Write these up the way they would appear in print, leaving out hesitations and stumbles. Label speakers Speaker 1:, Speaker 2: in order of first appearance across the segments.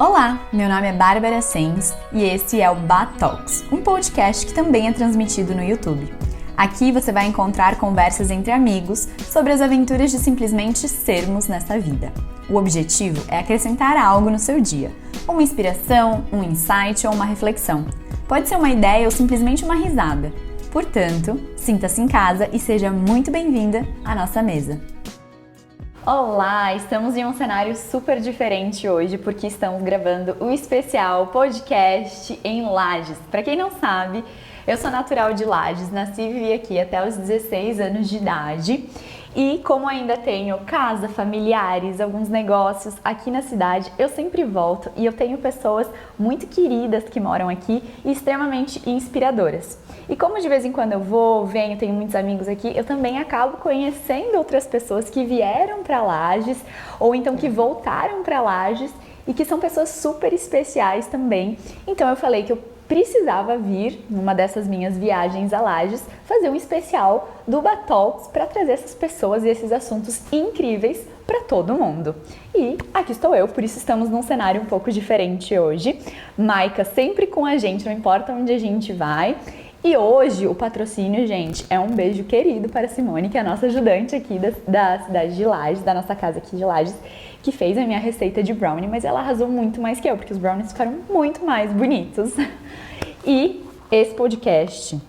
Speaker 1: Olá, meu nome é Bárbara Sens e esse é o Batalks, um podcast que também é transmitido no YouTube. Aqui você vai encontrar conversas entre amigos sobre as aventuras de simplesmente sermos nessa vida. O objetivo é acrescentar algo no seu dia, uma inspiração, um insight ou uma reflexão. Pode ser uma ideia ou simplesmente uma risada. Portanto, sinta-se em casa e seja muito bem-vinda à nossa mesa. Olá, estamos em um cenário super diferente hoje porque estamos gravando o especial podcast em Lages. Para quem não sabe, eu sou natural de Lages, nasci e vivi aqui até os 16 anos de idade. E como ainda tenho casa, familiares, alguns negócios aqui na cidade, eu sempre volto e eu tenho pessoas muito queridas que moram aqui e extremamente inspiradoras. E como de vez em quando eu vou, venho, tenho muitos amigos aqui, eu também acabo conhecendo outras pessoas que vieram para Lages ou então que voltaram para Lages e que são pessoas super especiais também. Então eu falei que eu precisava vir, numa dessas minhas viagens a Lages, fazer um especial do Batalks para trazer essas pessoas e esses assuntos incríveis para todo mundo. E aqui estou eu, por isso estamos num cenário um pouco diferente hoje. Maica sempre com a gente, não importa onde a gente vai. E hoje o patrocínio, gente, é um beijo querido para a Simone, que é a nossa ajudante aqui da cidade de Lages, da nossa casa aqui de Lages, que fez a minha receita de brownie, mas ela arrasou muito mais que eu, porque os brownies ficaram muito mais bonitos. E esse podcast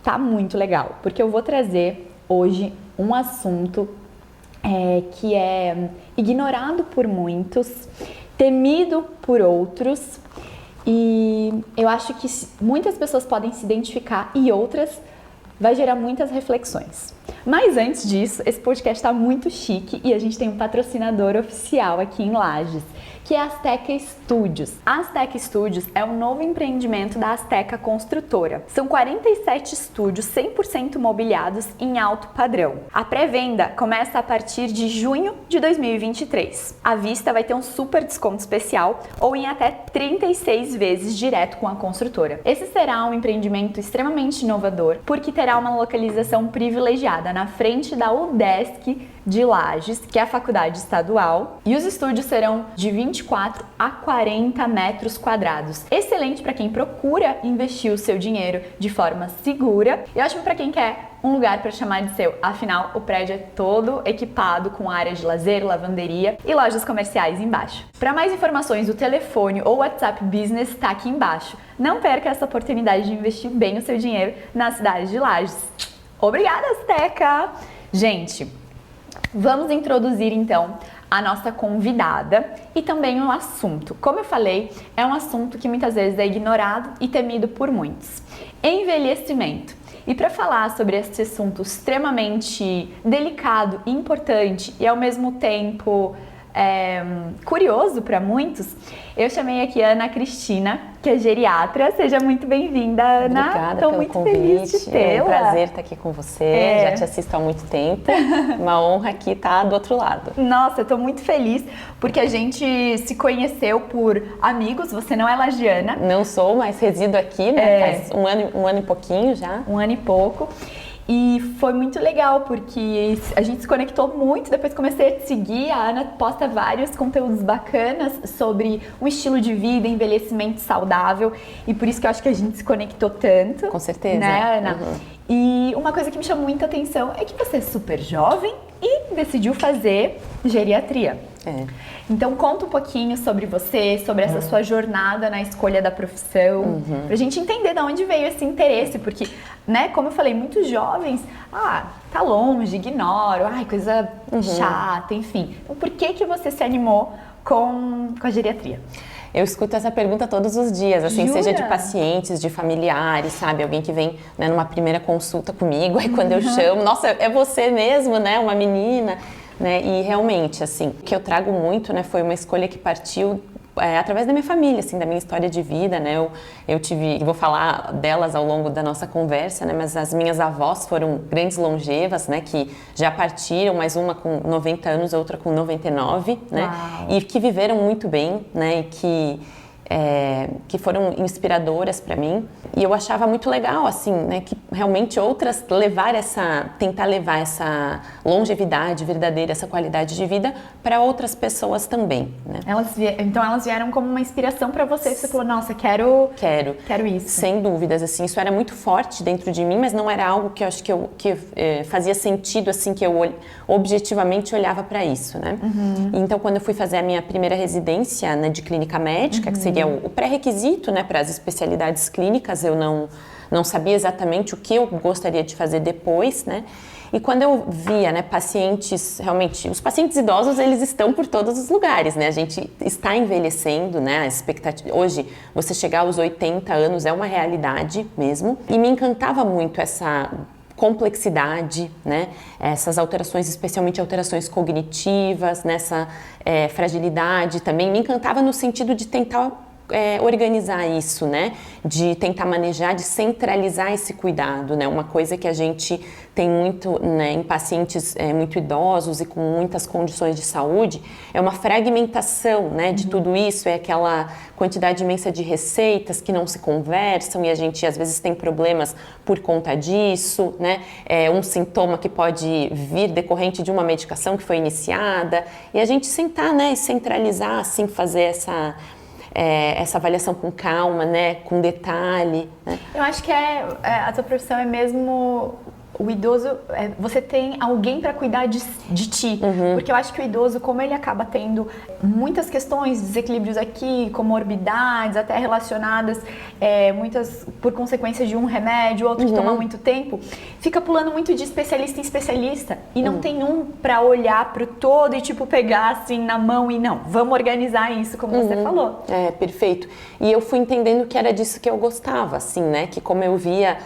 Speaker 1: tá muito legal, porque eu vou trazer hoje um assunto que é ignorado por muitos, temido por outros, e eu acho que muitas pessoas podem se identificar e outras vai gerar muitas reflexões. Mas antes disso, esse podcast está muito chique e a gente tem um patrocinador oficial aqui em Lages, que é a Azteca Studios. A Azteca Studios é um novo empreendimento da Azteca Construtora. São 47 estúdios 100% mobiliados em alto padrão. A pré-venda começa a partir de junho de 2023. À vista vai ter um super desconto especial ou em até 36 vezes direto com a construtora. Esse será um empreendimento extremamente inovador, porque terá uma localização privilegiada na frente da UDESC de Lages, que é a faculdade estadual, e os estúdios serão de 24 a 40 metros quadrados. Excelente para quem procura investir o seu dinheiro de forma segura e ótimo para quem quer um lugar para chamar de seu. Afinal, o prédio é todo equipado com áreas de lazer, lavanderia e lojas comerciais embaixo. Para mais informações, o telefone ou WhatsApp Business está aqui embaixo. Não perca essa oportunidade de investir bem o seu dinheiro na cidade de Lages. Obrigada, Azteca! Gente, vamos introduzir então a nossa convidada e também um assunto. Como eu falei, é um assunto que muitas vezes é ignorado e temido por muitos. Envelhecimento. E para falar sobre esse assunto extremamente delicado e importante e ao mesmo tempo curioso para muitos, eu chamei aqui a Ana Cristina, que é geriatra. Seja muito bem-vinda, Ana.
Speaker 2: Obrigada
Speaker 1: Estou
Speaker 2: pelo
Speaker 1: muito
Speaker 2: convite.
Speaker 1: feliz de tê-la.
Speaker 2: É um prazer estar aqui com você. Já te assisto há muito tempo. Uma honra aqui estar do outro lado.
Speaker 1: Nossa, eu tô muito feliz porque a gente se conheceu por amigos. Você não é lagiana.
Speaker 2: Não sou, mas resido aqui, né? Faz um ano e pouquinho já.
Speaker 1: Um ano e pouco. E foi muito legal, porque a gente se conectou muito, depois comecei a te seguir, a Ana posta vários conteúdos bacanas sobre um estilo de vida, envelhecimento saudável, e por isso que eu acho que a gente se conectou tanto.
Speaker 2: Com certeza.
Speaker 1: Né, Ana?
Speaker 2: Uhum.
Speaker 1: E uma coisa que me chamou muita atenção é que você é super jovem e decidiu fazer geriatria. Então conta um pouquinho sobre você, sobre essa sua jornada na escolha da profissão, pra gente entender de onde veio esse interesse, porque, né, como eu falei, muitos jovens, tá longe, ignoro, coisa chata, enfim. Então por que você se animou com a geriatria?
Speaker 2: Eu escuto essa pergunta todos os dias, assim,
Speaker 1: Jura?
Speaker 2: seja de pacientes, de familiares, sabe? Alguém que vem, né, numa primeira consulta comigo, aí quando eu chamo, nossa, é você mesmo, né? Uma menina, né? E realmente, assim, o que eu trago muito, né, foi uma escolha que partiu através da minha família, assim, da minha história de vida, né? Eu vou falar delas ao longo da nossa conversa, né? Mas as minhas avós foram grandes longevas, né? Que já partiram, mais uma com 90 anos, outra com 99, né?
Speaker 1: Uau.
Speaker 2: E que viveram muito bem, né? E que que foram inspiradoras para mim. E eu achava muito legal, assim, né, que realmente outras tentar levar essa longevidade verdadeira, essa qualidade de vida para outras pessoas também, né?
Speaker 1: Então elas vieram como uma inspiração para você. Você falou, nossa, quero isso.
Speaker 2: Sem dúvidas, assim, isso era muito forte dentro de mim, mas não era algo que eu acho que fazia sentido, assim, que eu objetivamente olhava para isso, né? Então, quando eu fui fazer a minha primeira residência, né, de clínica médica, que seria o pré-requisito, né, para as especialidades clínicas, eu não sabia exatamente o que eu gostaria de fazer depois, né? E quando eu via, né, pacientes, realmente, os pacientes idosos, eles estão por todos os lugares, né? A gente está envelhecendo, né? A expectativa, hoje, você chegar aos 80 anos é uma realidade mesmo. E me encantava muito essa complexidade, né? Essas alterações, especialmente alterações cognitivas, nessa fragilidade também. Me encantava no sentido de tentar organizar isso, né? De tentar manejar, de centralizar esse cuidado, né? Uma coisa que a gente tem muito, né, em pacientes muito idosos e com muitas condições de saúde, é uma fragmentação, né, de tudo isso, é aquela quantidade imensa de receitas que não se conversam e a gente às vezes tem problemas por conta disso, né? Um sintoma que pode vir decorrente de uma medicação que foi iniciada e a gente sentar, né, e centralizar, assim, fazer essa avaliação com calma, né, com detalhe, né?
Speaker 1: Eu acho que a tua profissão é mesmo o idoso, você tem alguém para cuidar de ti, porque eu acho que o idoso, como ele acaba tendo muitas questões, desequilíbrios aqui, comorbidades, até relacionadas, muitas por consequência de um remédio, outro que toma muito tempo, fica pulando muito de especialista em especialista e não tem um para olhar pro todo e tipo pegar assim na mão e não, vamos organizar isso como você falou.
Speaker 2: Perfeito. E eu fui entendendo que era disso que eu gostava, assim, né, que como eu via,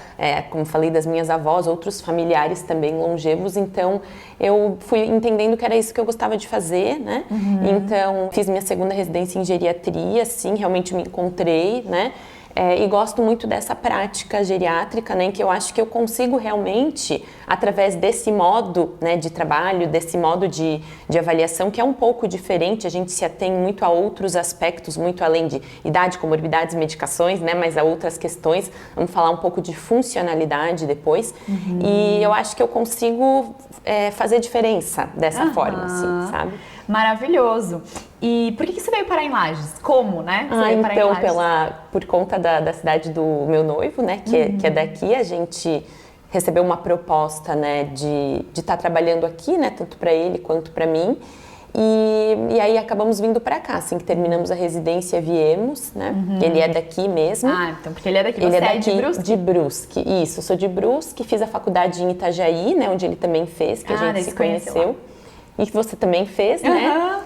Speaker 2: como falei das minhas avós, outros familiares também longevos, então eu fui entendendo que era isso que eu gostava de fazer, né? Então fiz minha segunda residência em geriatria, assim, realmente me encontrei, né? E gosto muito dessa prática geriátrica, né, em que eu acho que eu consigo realmente, através desse modo, né, de trabalho, desse modo de avaliação, que é um pouco diferente, a gente se atém muito a outros aspectos, muito além de idade, comorbidades, medicações, né, mas a outras questões, vamos falar um pouco de funcionalidade depois, e eu acho que eu consigo fazer diferença dessa forma, assim, sabe?
Speaker 1: Maravilhoso. E por que você veio parar em Lages? Como, né? Você veio parar em Lages?
Speaker 2: Por conta da cidade do meu noivo, né, que é daqui, a gente recebeu uma proposta, né, de estar trabalhando aqui, né, tanto para ele quanto para mim. E aí acabamos vindo para cá, assim que terminamos a residência, viemos, né? Ele é daqui mesmo.
Speaker 1: Então porque ele é daqui. Você é de Brusque?
Speaker 2: De Brusque, isso. Eu sou de Brusque, fiz a faculdade em Itajaí, né, onde ele também fez, que a gente se conheceu. E que você também fez, né?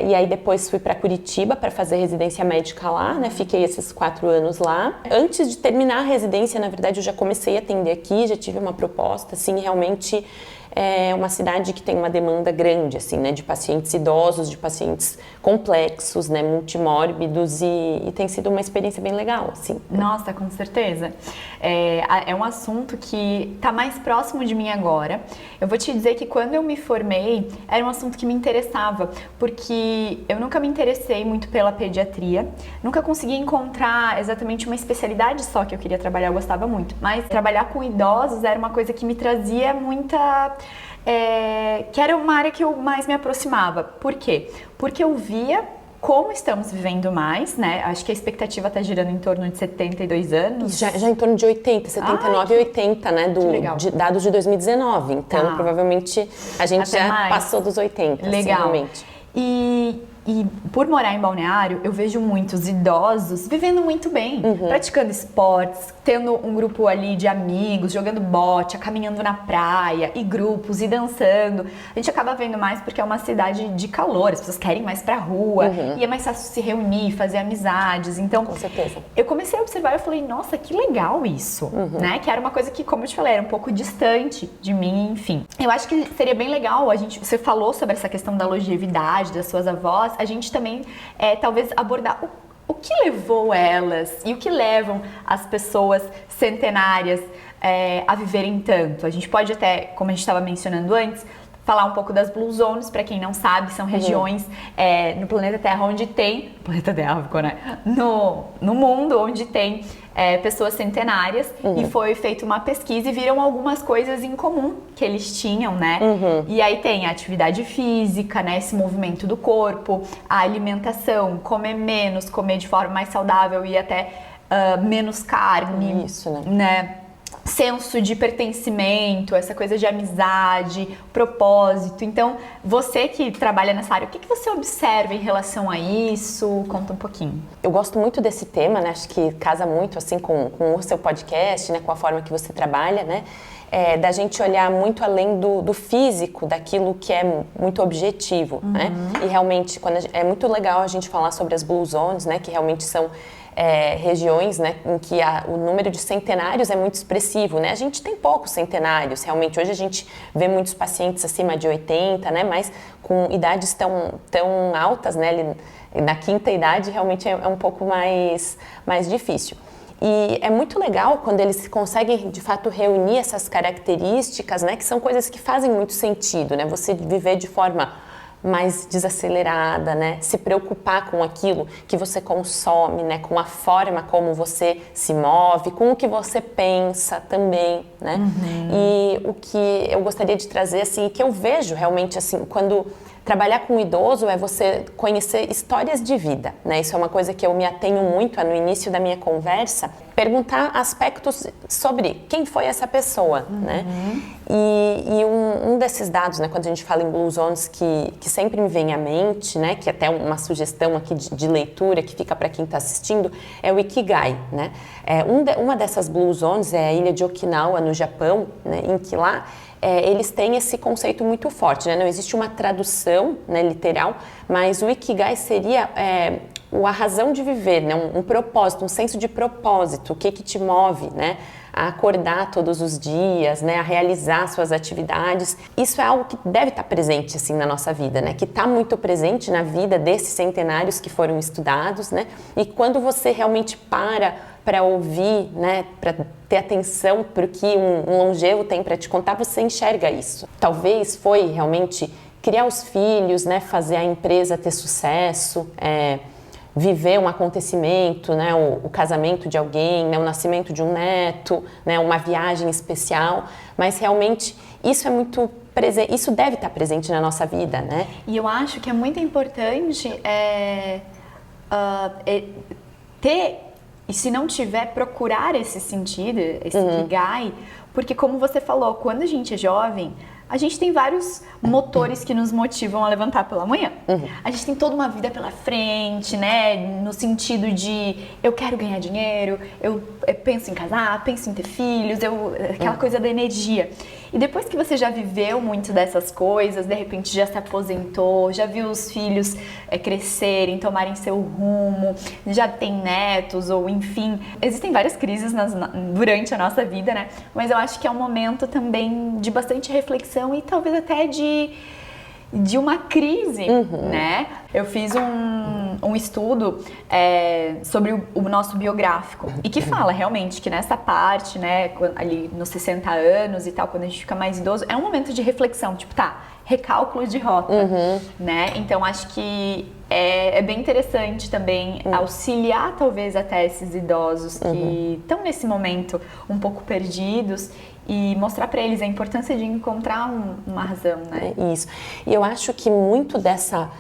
Speaker 2: E aí depois fui para Curitiba para fazer residência médica lá, né? Fiquei esses 4 anos lá. Antes de terminar a residência, na verdade, eu já comecei a atender aqui, já tive uma proposta, assim, realmente é uma cidade que tem uma demanda grande, assim, né? De pacientes idosos, de pacientes complexos, né? Multimórbidos e tem sido uma experiência bem legal, assim.
Speaker 1: Nossa, com certeza. É um assunto que está mais próximo de mim agora. Eu vou te dizer que quando eu me formei, era um assunto que me interessava, porque eu nunca me interessei muito pela pediatria, nunca consegui encontrar exatamente uma especialidade só que eu queria trabalhar, eu gostava muito, mas trabalhar com idosos era uma coisa que me trazia muita... que era uma área que eu mais me aproximava. Por quê? Porque eu via como estamos vivendo mais, né? Acho que a expectativa está girando em torno de 72 anos.
Speaker 2: Já em torno de 80, 79 e 80, né? Dados de 2019. Então, provavelmente, a gente até já mais. Passou dos 80.
Speaker 1: Legal.
Speaker 2: Assim,
Speaker 1: E por morar em Balneário, eu vejo muitos idosos vivendo muito bem, praticando esportes, tendo um grupo ali de amigos, jogando bote, caminhando na praia, e grupos, e dançando. A gente acaba vendo mais porque é uma cidade de calor, as pessoas querem mais pra rua, e é mais fácil se reunir, fazer amizades. Então,
Speaker 2: com certeza.
Speaker 1: Eu comecei a observar e falei, nossa, que legal isso, né? Que era uma coisa que, como eu te falei, era um pouco distante de mim, enfim. Eu acho que seria bem legal, você falou sobre essa questão da longevidade das suas avós, a gente também talvez abordar o que levou elas e o que levam as pessoas centenárias a viverem tanto. A gente pode até, como a gente estava mencionando antes, falar um pouco das Blue Zones, para quem não sabe, são regiões no planeta Terra onde tem... Planeta Terra, né? No mundo onde tem pessoas centenárias, e foi feita uma pesquisa e viram algumas coisas em comum que eles tinham, né? E aí tem a atividade física, né? Esse movimento do corpo, a alimentação, comer menos, comer de forma mais saudável e até menos carne.
Speaker 2: Isso,
Speaker 1: né? Senso de pertencimento, essa coisa de amizade, propósito. Então, você que trabalha nessa área, o que você observa em relação a isso? Conta um pouquinho.
Speaker 2: Eu gosto muito desse tema, né? Acho que casa muito assim com o seu podcast, né? Com a forma que você trabalha, né? Da gente olhar muito além do físico, daquilo que é muito objetivo, né? E realmente, é muito legal a gente falar sobre as Blue Zones, né? Que realmente são regiões, né, em que o número de centenários é muito expressivo, né? A gente tem poucos centenários, realmente. Hoje a gente vê muitos pacientes acima de 80, né? Mas com idades tão altas, né? Na quinta idade realmente é um pouco mais difícil. E é muito legal quando eles conseguem, de fato, reunir essas características, né? Que são coisas que fazem muito sentido, né? Você viver de forma mais desacelerada, né? Se preocupar com aquilo que você consome, né? Com a forma como você se move, com o que você pensa também, né? E o que eu gostaria de trazer, assim, que eu vejo realmente, assim, quando trabalhar com o idoso é você conhecer histórias de vida, né? Isso é uma coisa que eu me atenho muito no início da minha conversa, perguntar aspectos sobre quem foi essa pessoa, né? E um desses dados, né, quando a gente fala em Blue Zones, que sempre me vem à mente, né, que é até uma sugestão aqui de leitura que fica para quem está assistindo, é o Ikigai, né? Uma dessas Blue Zones é a ilha de Okinawa, no Japão, né, em que lá eles têm esse conceito muito forte, né? Não existe uma tradução, né, literal, mas o Ikigai seria a razão de viver, né? Um propósito, um senso de propósito, o que te move, né? A acordar todos os dias, né? A realizar suas atividades. Isso é algo que deve estar presente assim na nossa vida, né? Que está muito presente na vida desses centenários que foram estudados, né? E quando você realmente para ouvir, né? Para ter atenção para o que um longevo tem para te contar, você enxerga isso. Talvez foi realmente criar os filhos, né? Fazer a empresa ter sucesso, viver um acontecimento, né, o casamento de alguém, né, o nascimento de um neto, né, uma viagem especial, mas realmente isso é muito presente, isso deve estar presente na nossa vida, né?
Speaker 1: E eu acho que é muito importante ter, e se não tiver, procurar esse sentido, esse Ikigai, porque como você falou, quando a gente é jovem, a gente tem vários motores que nos motivam a levantar pela manhã. A gente tem toda uma vida pela frente, né? No sentido de eu quero ganhar dinheiro, eu penso em casar, penso em ter filhos, aquela coisa da energia. E depois que você já viveu muito dessas coisas, de repente já se aposentou, já viu os filhos crescerem, tomarem seu rumo, já tem netos, ou enfim, existem várias crises durante a nossa vida, né? Mas eu acho que é um momento também de bastante reflexão e talvez até de uma crise, né? Eu fiz um estudo sobre o nosso biográfico e que fala realmente que nessa parte, né, ali nos 60 anos e tal, quando a gente fica mais idoso, é um momento de reflexão, tipo, recálculo de rota, né? Então acho que é bem interessante também auxiliar talvez até esses idosos que estão nesse momento um pouco perdidos e mostrar para eles a importância de encontrar uma razão, né?
Speaker 2: Isso. E eu acho que muito dessa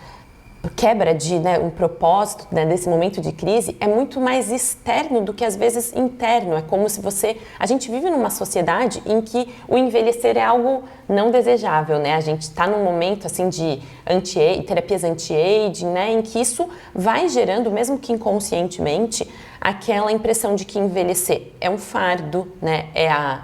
Speaker 2: quebra de um propósito, né, desse momento de crise é muito mais externo do que às vezes interno. É como se a gente vive numa sociedade em que o envelhecer é algo não desejável, né? A gente está num momento assim de terapias anti-aging, né, em que isso vai gerando, mesmo que inconscientemente, aquela impressão de que envelhecer é um fardo, né?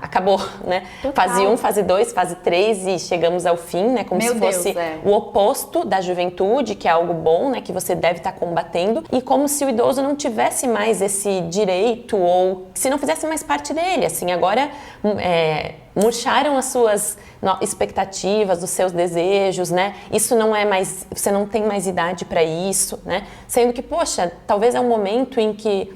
Speaker 2: Acabou, né?
Speaker 1: Total.
Speaker 2: Fase 1, fase 2, fase 3 e chegamos ao fim, né? Como se fosse o oposto da juventude, que é algo bom, né? Que você deve estar combatendo, e como se o idoso não tivesse mais esse direito ou se não fizesse mais parte dele, assim, agora murcharam as suas expectativas, os seus desejos, né? Isso não é mais, você não tem mais idade para isso, né? Sendo que, poxa, talvez é um momento em que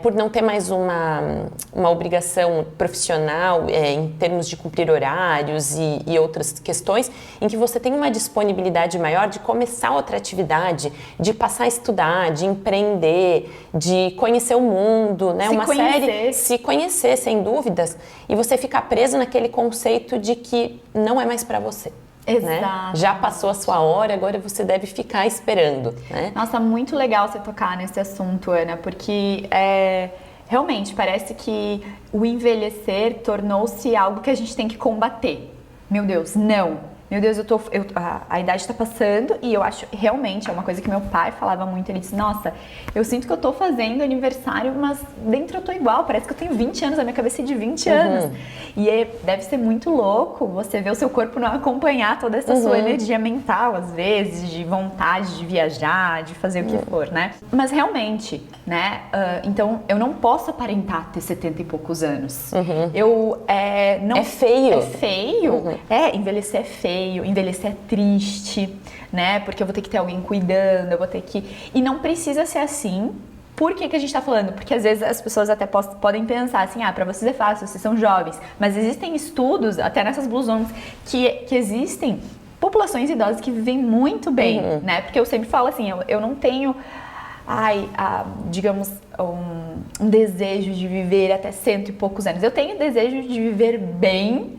Speaker 2: por não ter mais uma obrigação profissional em termos de cumprir horários e outras questões, em que você tem uma disponibilidade maior de começar outra atividade, de passar a estudar, de empreender, de conhecer o mundo, né? Se conhecer, sem dúvidas, e você ficar preso naquele conceito de que não é mais para você.
Speaker 1: Exato.
Speaker 2: Né? Já passou a sua hora, agora você deve ficar esperando, né?
Speaker 1: Nossa, muito legal você tocar nesse assunto, Ana, porque realmente parece que o envelhecer tornou-se algo que a gente tem que combater. Meu Deus, não. Meu Deus, a idade tá passando e eu acho, realmente, é uma coisa que meu pai falava muito, ele disse, nossa, eu sinto que eu tô fazendo aniversário, mas dentro eu tô igual, parece que eu tenho 20 anos, a minha cabeça é de 20 anos. E deve ser muito louco você ver o seu corpo não acompanhar toda essa sua energia mental, às vezes, de vontade de viajar, de fazer o que for, né? Mas realmente, né, então eu não posso aparentar ter 70 e poucos anos.
Speaker 2: É feio.
Speaker 1: É feio. Envelhecer é feio. Envelhecer é triste, né? Porque eu vou ter que ter alguém cuidando, eu vou ter que... E não precisa ser assim. Por que a gente tá falando? Porque às vezes as pessoas até podem pensar assim, pra vocês é fácil, vocês são jovens. Mas existem estudos, até nessas Blue Zones, que existem populações idosas que vivem muito bem, né? Porque eu sempre falo assim, eu não tenho... digamos, um desejo de viver até 100 e poucos anos. Eu tenho desejo de viver bem,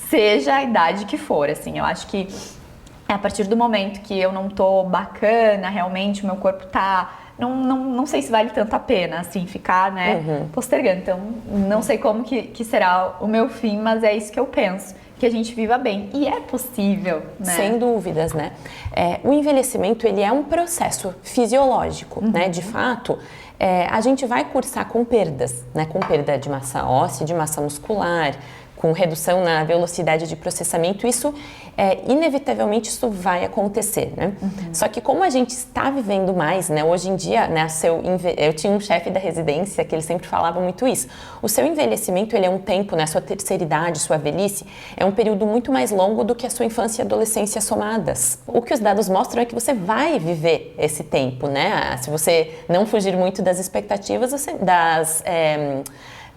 Speaker 1: seja a idade que for, assim. Eu acho que a partir do momento que eu não tô bacana, realmente, o meu corpo tá... Não sei se vale tanto a pena, assim, ficar, né, postergando. Então, não sei como que será o meu fim, mas é isso que eu penso. Que a gente viva bem. E é possível, né?
Speaker 2: Sem dúvidas, né? O envelhecimento, ele é um processo fisiológico, né? De fato, a gente vai cursar com perdas, né? Com perda de massa óssea, de massa muscular, com redução na velocidade de processamento, isso, inevitavelmente, isso vai acontecer, né? Só que como a gente está vivendo mais, né? Hoje em dia, né, eu tinha um chefe da residência que ele sempre falava muito isso. O seu envelhecimento, ele é um tempo, né? Sua terceira idade, sua velhice, é um período muito mais longo do que a sua infância e adolescência somadas. O que os dados mostram é que você vai viver esse tempo, né? Se você não fugir muito das expectativas,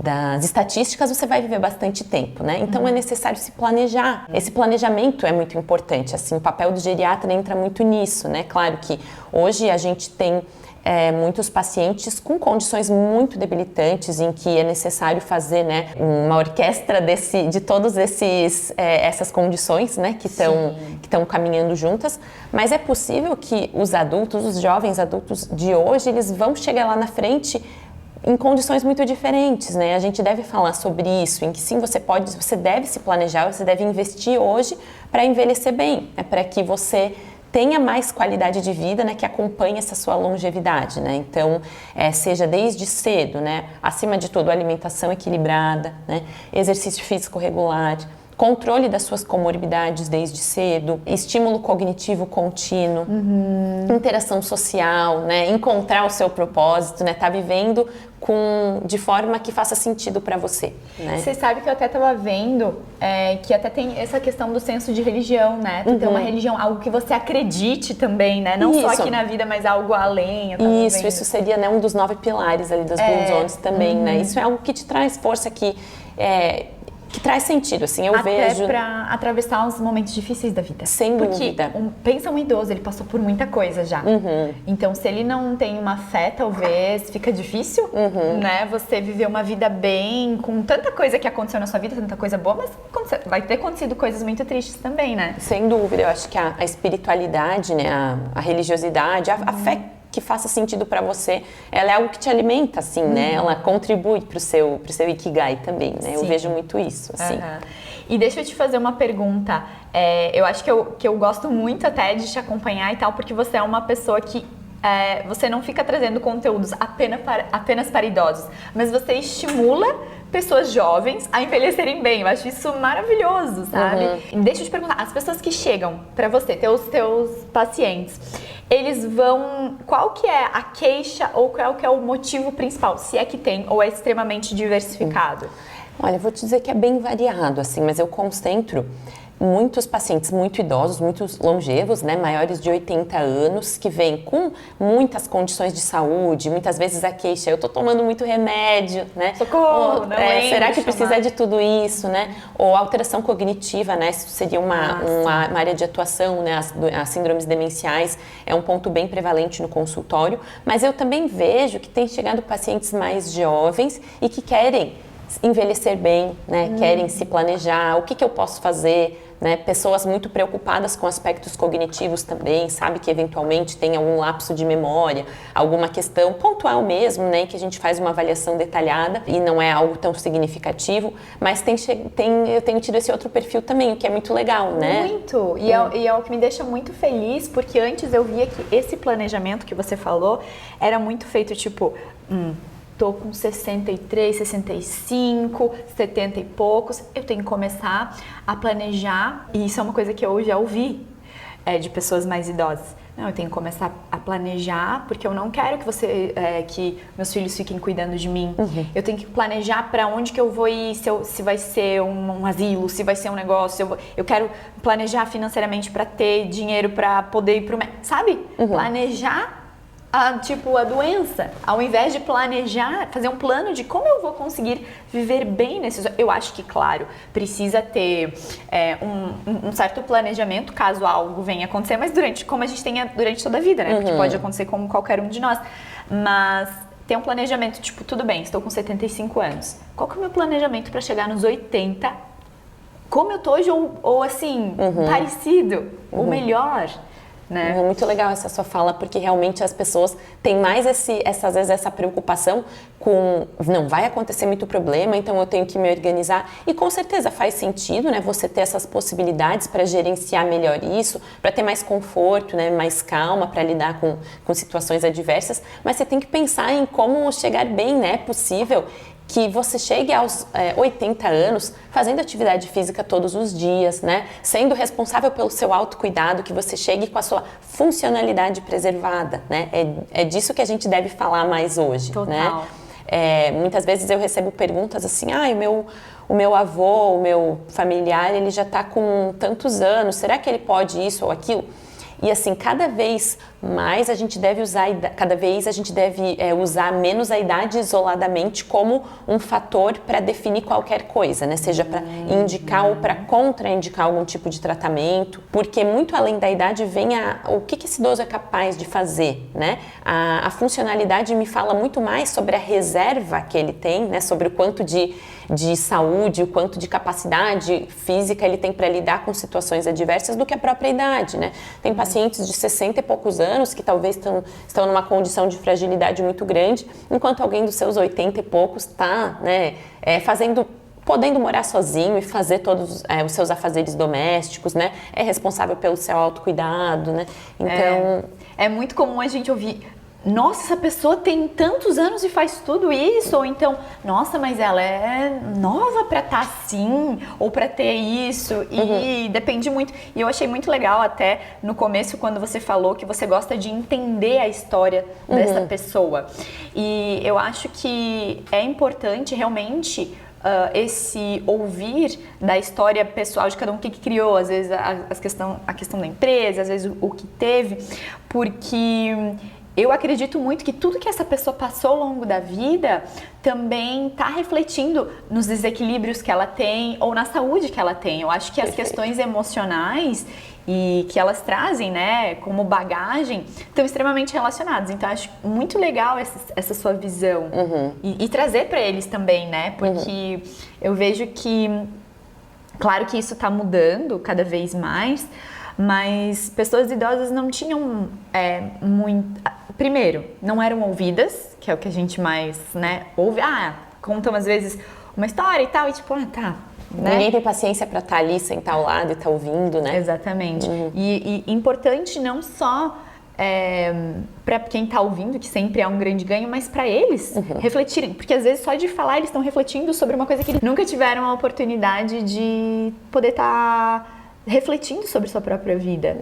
Speaker 2: das estatísticas, você vai viver bastante tempo, né? Então é necessário se planejar. Esse planejamento é muito importante, assim, o papel do geriatra entra muito nisso, né? Claro que hoje a gente tem muitos pacientes com condições muito debilitantes em que é necessário fazer, né, uma orquestra de todas essas condições, né, que estão caminhando juntas, mas é possível que os jovens adultos de hoje, eles vão chegar lá na frente em condições muito diferentes, né? A gente deve falar sobre isso, em que sim, você deve se planejar, você deve investir hoje para envelhecer bem, para que você tenha mais qualidade de vida, né, que acompanhe essa sua longevidade, né? Então, seja desde cedo, né? Acima de tudo, alimentação equilibrada, né? Exercício físico regular, controle das suas comorbidades desde cedo, estímulo cognitivo contínuo, interação social, né? Encontrar o seu propósito, né? Tá vivendo de forma que faça sentido para você, né?
Speaker 1: Você sabe que eu até estava vendo que até tem essa questão do senso de religião, né? Ter uma religião, algo que você acredite também, né? Não só aqui na vida, mas algo além.
Speaker 2: Isso seria, né, um dos 9 pilares ali das Blue Zones também, né? Isso é algo que te traz força, que traz sentido, assim, eu vejo...
Speaker 1: Até pra atravessar os momentos difíceis da vida.
Speaker 2: Sem dúvida.
Speaker 1: Porque pensa um idoso, ele passou por muita coisa já. Então, se ele não tem uma fé, talvez fica difícil, né? Você viver uma vida bem, com tanta coisa que aconteceu na sua vida, tanta coisa boa, mas vai ter acontecido coisas muito tristes também, né?
Speaker 2: Sem dúvida. Eu acho que a espiritualidade, né? A religiosidade, a fé que faça sentido para você, ela é algo que te alimenta, assim, né? Ela contribui pro seu Ikigai também, né? Eu vejo muito isso, assim.
Speaker 1: E deixa eu te fazer uma pergunta. Eu acho que eu gosto muito até de te acompanhar e tal, porque você é uma pessoa que você não fica trazendo conteúdos apenas para idosos, mas você estimula pessoas jovens a envelhecerem bem. Eu acho isso maravilhoso, sabe? Deixa eu te perguntar, as pessoas que chegam para você, teus pacientes, eles vão... Qual que é a queixa ou qual que é o motivo principal? Se é que tem, ou é extremamente diversificado?
Speaker 2: Olha, eu vou te dizer que é bem variado, assim, mas eu concentro muitos pacientes muito idosos, muito longevos, né, maiores de 80 anos, que vêm com muitas condições de saúde, muitas vezes a queixa, eu tô tomando muito remédio, né?
Speaker 1: Socorro, não lembro
Speaker 2: será que
Speaker 1: de
Speaker 2: precisa
Speaker 1: tomar.
Speaker 2: de tudo isso, né? Ou alteração cognitiva, né? Isso seria uma área de atuação, né? As síndromes demenciais é um ponto bem prevalente no consultório, mas eu também vejo que tem chegado pacientes mais jovens e que querem envelhecer bem, né? Querem se planejar, o que eu posso fazer, né? Pessoas muito preocupadas com aspectos cognitivos também, sabe que eventualmente tem algum lapso de memória, alguma questão pontual mesmo, né? Que a gente faz uma avaliação detalhada e não é algo tão significativo, mas eu tenho tido esse outro perfil também, o que é muito legal, né?
Speaker 1: Muito, e é o que me deixa muito feliz, porque antes eu via que esse planejamento que você falou era muito feito tipo, tô com 63, 65, 70 e poucos, eu tenho que começar a planejar, e isso é uma coisa que eu já ouvi de pessoas mais idosas. Não, eu tenho que começar a planejar, porque eu não quero que meus filhos fiquem cuidando de mim. Eu tenho que planejar para onde que eu vou ir, se vai ser um asilo, se vai ser um negócio. Eu quero planejar financeiramente para ter dinheiro para poder ir pro médico, sabe? Planejar a doença, ao invés de planejar, fazer um plano de como eu vou conseguir viver bem nesses... Eu acho que, claro, precisa ter um certo planejamento, caso algo venha acontecer, mas como a gente tem durante toda a vida, né? Porque pode acontecer com qualquer um de nós. Mas ter um planejamento, tipo, tudo bem, estou com 75 anos. Qual que é o meu planejamento para chegar nos 80? Como eu tô hoje, ou assim, parecido, ou melhor... Né?
Speaker 2: É muito legal essa sua fala, porque realmente as pessoas têm mais às vezes essa preocupação com não vai acontecer muito problema, então eu tenho que me organizar, e com certeza faz sentido, né, você ter essas possibilidades para gerenciar melhor isso, para ter mais conforto, né, mais calma para lidar com situações adversas, mas você tem que pensar em como chegar bem, né, é possível que você chegue aos 80 anos fazendo atividade física todos os dias, né? Sendo responsável pelo seu autocuidado, que você chegue com a sua funcionalidade preservada, né? É disso que a gente deve falar mais hoje,
Speaker 1: Total.
Speaker 2: Né? Muitas vezes eu recebo perguntas assim, o meu avô, o meu familiar, ele já está com tantos anos, será que ele pode isso ou aquilo? E assim, cada vez mais a gente deve usar menos a idade isoladamente como um fator para definir qualquer coisa, né? Seja para indicar ou para contraindicar algum tipo de tratamento, porque muito além da idade vem o que esse idoso é capaz de fazer, né? A funcionalidade me fala muito mais sobre a reserva que ele tem, né? Sobre o quanto de saúde, o quanto de capacidade física ele tem para lidar com situações adversas do que a própria idade, né? Tem pacientes de 60 e poucos anos que talvez estão numa condição de fragilidade muito grande, enquanto alguém dos seus 80 e poucos está, né, podendo morar sozinho e fazer todos os seus afazeres domésticos, né? É responsável pelo seu autocuidado, né? Então...
Speaker 1: É muito comum a gente ouvir... Nossa, essa pessoa tem tantos anos e faz tudo isso, ou então, nossa, mas ela é nova pra estar assim, ou pra ter isso, e depende muito. E eu achei muito legal até no começo, quando você falou que você gosta de entender a história dessa pessoa. E eu acho que é importante realmente esse ouvir da história pessoal de cada um, o que criou, às vezes a questão da empresa, às vezes o que teve, porque... Eu acredito muito que tudo que essa pessoa passou ao longo da vida também está refletindo nos desequilíbrios que ela tem ou na saúde que ela tem. Eu acho que as questões emocionais e que elas trazem, né, como bagagem, estão extremamente relacionadas. Então, acho muito legal essa sua visão e trazer para eles também, né, porque eu vejo que, claro que isso está mudando cada vez mais, mas pessoas idosas não tinham muito... Primeiro, não eram ouvidas, que é o que a gente mais, né, ouve. Contam às vezes uma história e tal, e tipo, tá... Né?
Speaker 2: Ninguém tem paciência para estar ali, sentar ao lado e estar ouvindo, né?
Speaker 1: Exatamente. E importante não só para quem está ouvindo, que sempre é um grande ganho, mas para eles refletirem. Porque às vezes só de falar eles estão refletindo sobre uma coisa que eles nunca tiveram a oportunidade de poder estar... refletindo sobre sua própria vida.